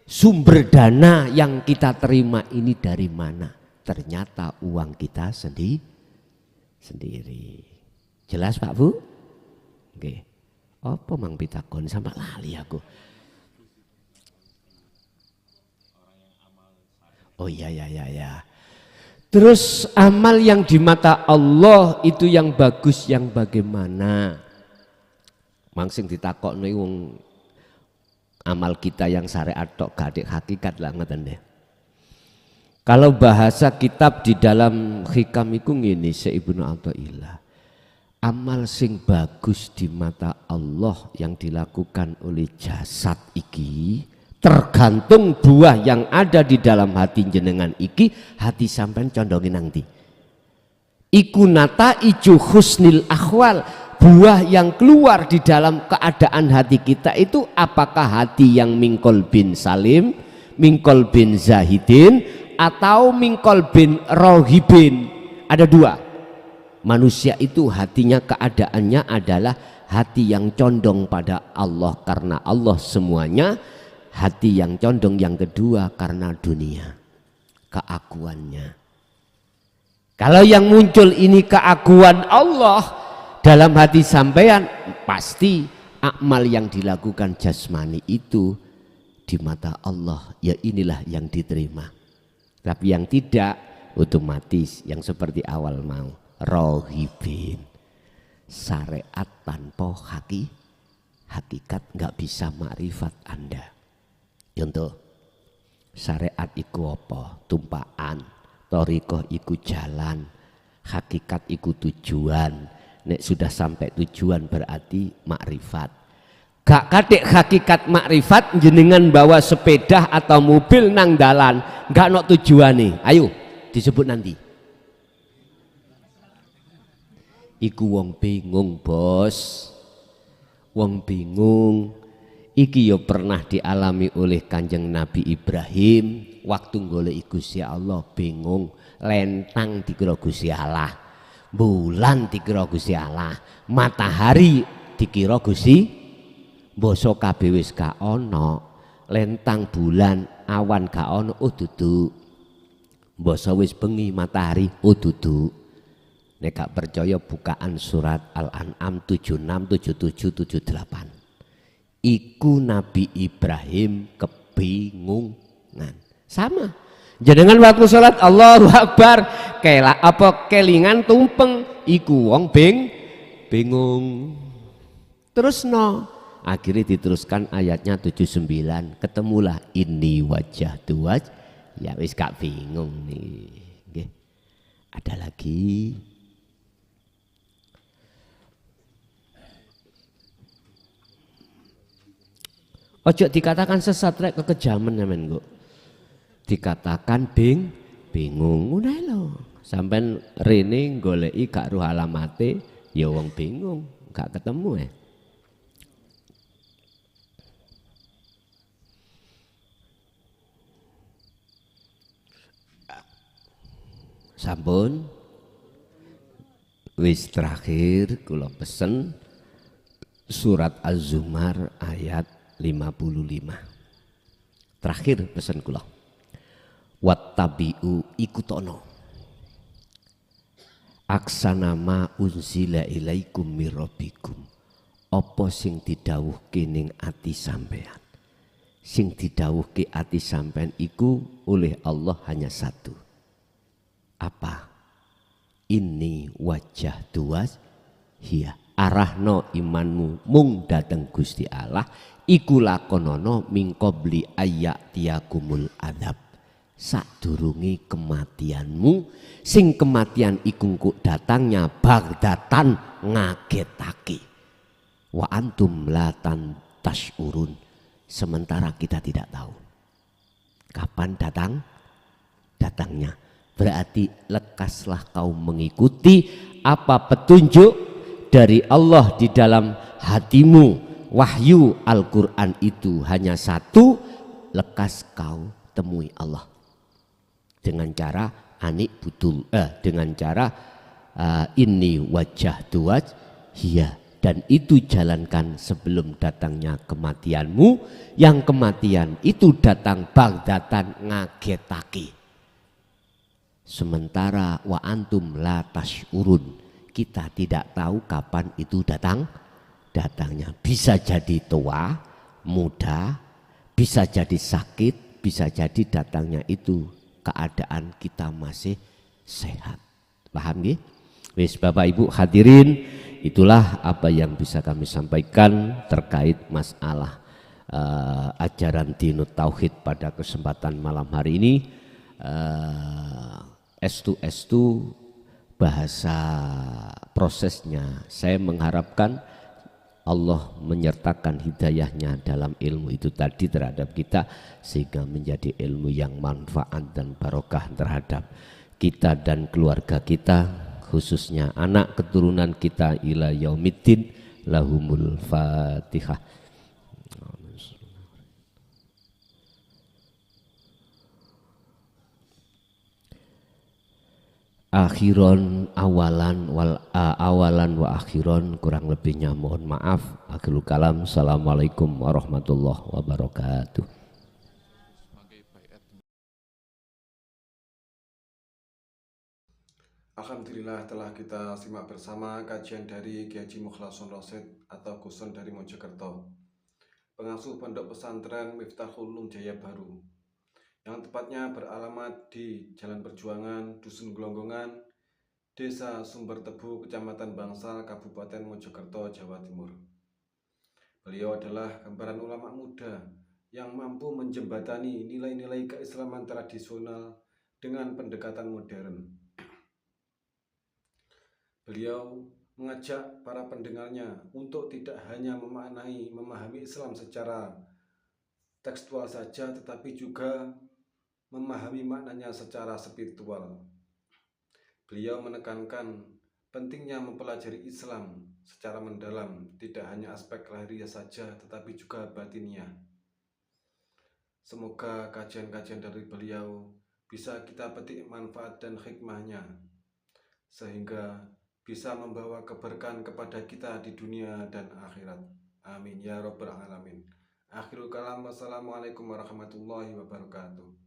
sumber dana yang kita terima ini dari mana. Ternyata uang kita sendiri. Jelas Pak Bu? Oke. Apa mang pitakon sampai lali aku. Oh iya. Terus amal yang di mata Allah itu yang bagus yang bagaimana? Mangsing ditakokno wong amal kita yang syariat tok gak hakikat lah ngoten deh. Kalau bahasa kitab di dalam hikam iku ngene Ibnu Athaillah. Amal sing bagus di mata Allah yang dilakukan oleh jasad iki tergantung buah yang ada di dalam hati jenengan iki, hati sampean condongin nang ndi. Iku nata ijo husnil akhwal, buah yang keluar di dalam keadaan hati kita itu apakah hati yang mingkol bin salim, mingkol bin zahidin, atau mingkol bin rohibin. Ada dua. Manusia itu hatinya keadaannya adalah hati yang condong pada Allah karena Allah semuanya. Hati yang condong yang kedua karena dunia, keakuannya. Kalau yang muncul ini keakuan Allah dalam hati sampean, pasti amal yang dilakukan jasmani itu di mata Allah, ya inilah yang diterima. Tapi yang tidak otomatis yang seperti awal mau rohibin, syariat tanpa hakikat nggak bisa makrifat Anda. Contoh, syariat iku apa? Tumpaan, thariqah iku jalan, hakikat iku tujuan. Nek sudah sampai tujuan berarti makrifat. Gak kadek hakikat makrifat jenengan bawa sepeda atau mobil nang dalan, gak nok tujuane. Ayo disebut nanti. Iku wong bingung, Bos. Wong bingung. Iki yo pernah dialami oleh Kanjeng Nabi Ibrahim waktu golek Gusti Allah bingung, lentang dikira Gusti Allah, bulan dikira Gusti Allah, matahari dikira Gusti, basa kabeh wis gak ana, lentang bulan awan gak ana, oh dudu, basa wis bengi matahari, oh dudu. Nek gak percaya bukaan surat Al-An'am 76, 77, 78. iku Nabi Ibrahim kebingungan. Sama. Jenengan waktu salat Allahu Akbar kelingan tumpeng iku wong bingung. Terus akhirnya diteruskan ayatnya 79, ketemulah ini wajah tuaj, ya wis gak bingung nih. Oke. Ada lagi. Ojo dikatakan sesat rek kekejaman men kok. Dikatakan bingung ngono lho. Sampeyan rene goleki gak roh alamate ya wong bingung, gak ketemu Sampun wis terakhir kula pesen surat Az-Zumar ayat 55. Terakhir pesen kula. Wattabi'u ikutono aksana ma unzila ilaikum mirabbikum. Apa sing didhawuhke ning ati sampean. Sing didhawuhke ati sampean iku oleh Allah hanya satu. Apa? Ini wajah tuas hiya. Arahno imanmu mung dateng Gusti Allah iku lakonono min qabli ayyatiyakumul adzab. Sadurunge kematianmu sing kematian iku kok datangnya bagdatan ngagetake. Wa antum latan tasyurun. Sementara kita tidak tahu kapan datangnya. Berarti lekaslah kau mengikuti apa petunjuk dari Allah di dalam hatimu. Wahyu Al-Quran itu hanya satu, lekas kau temui Allah dengan cara dengan cara ini wajah tuaj hiya, dan itu jalankan sebelum datangnya kematianmu, yang kematian itu datang bagdatan ngagetake. Sementara wa antum la tasyurun, kita tidak tahu kapan itu datangnya. Bisa jadi tua, muda, bisa jadi sakit, bisa jadi datangnya itu keadaan kita masih sehat. Paham ya? Wis Bapak Ibu hadirin, itulah apa yang bisa kami sampaikan terkait masalah ajaran Dinut Tauhid pada kesempatan malam hari ini. Estu bahasa prosesnya, saya mengharapkan Allah menyertakan hidayahnya dalam ilmu itu tadi terhadap kita, sehingga menjadi ilmu yang manfaat dan barokah terhadap kita dan keluarga kita, khususnya anak keturunan kita ila yaumiddin. Lahumul Fatihah. Akhiron awalan wa akhiron, kurang lebihnya mohon maaf. Akhirul kalam. Assalamualaikum warahmatullahi wabarakatuh. Alhamdulillah telah kita simak bersama kajian dari Kiai Haji Mukhlason Rosyid atau Gusun dari Mojokerto, pengasuh pondok pesantren Miftahul Ulum Jaya Baru, yang tepatnya beralamat di Jalan Perjuangan, Dusun Gelonggongan, Desa Sumber Tebu, Kecamatan Bangsal, Kabupaten Mojokerto, Jawa Timur. Beliau adalah gambaran ulama muda yang mampu menjembatani nilai-nilai keislaman tradisional dengan pendekatan modern. Beliau mengajak para pendengarnya untuk tidak hanya memahami Islam secara tekstual saja, tetapi juga memahami maknanya secara spiritual. Beliau menekankan pentingnya mempelajari Islam secara mendalam, tidak hanya aspek lahiriah saja, tetapi juga batinnya. Semoga kajian-kajian dari beliau bisa kita petik manfaat dan hikmahnya, sehingga bisa membawa keberkahan kepada kita di dunia dan akhirat. Amin ya rabbal alamin. Akhirul kalam. Wassalamualaikum warahmatullahi wabarakatuh.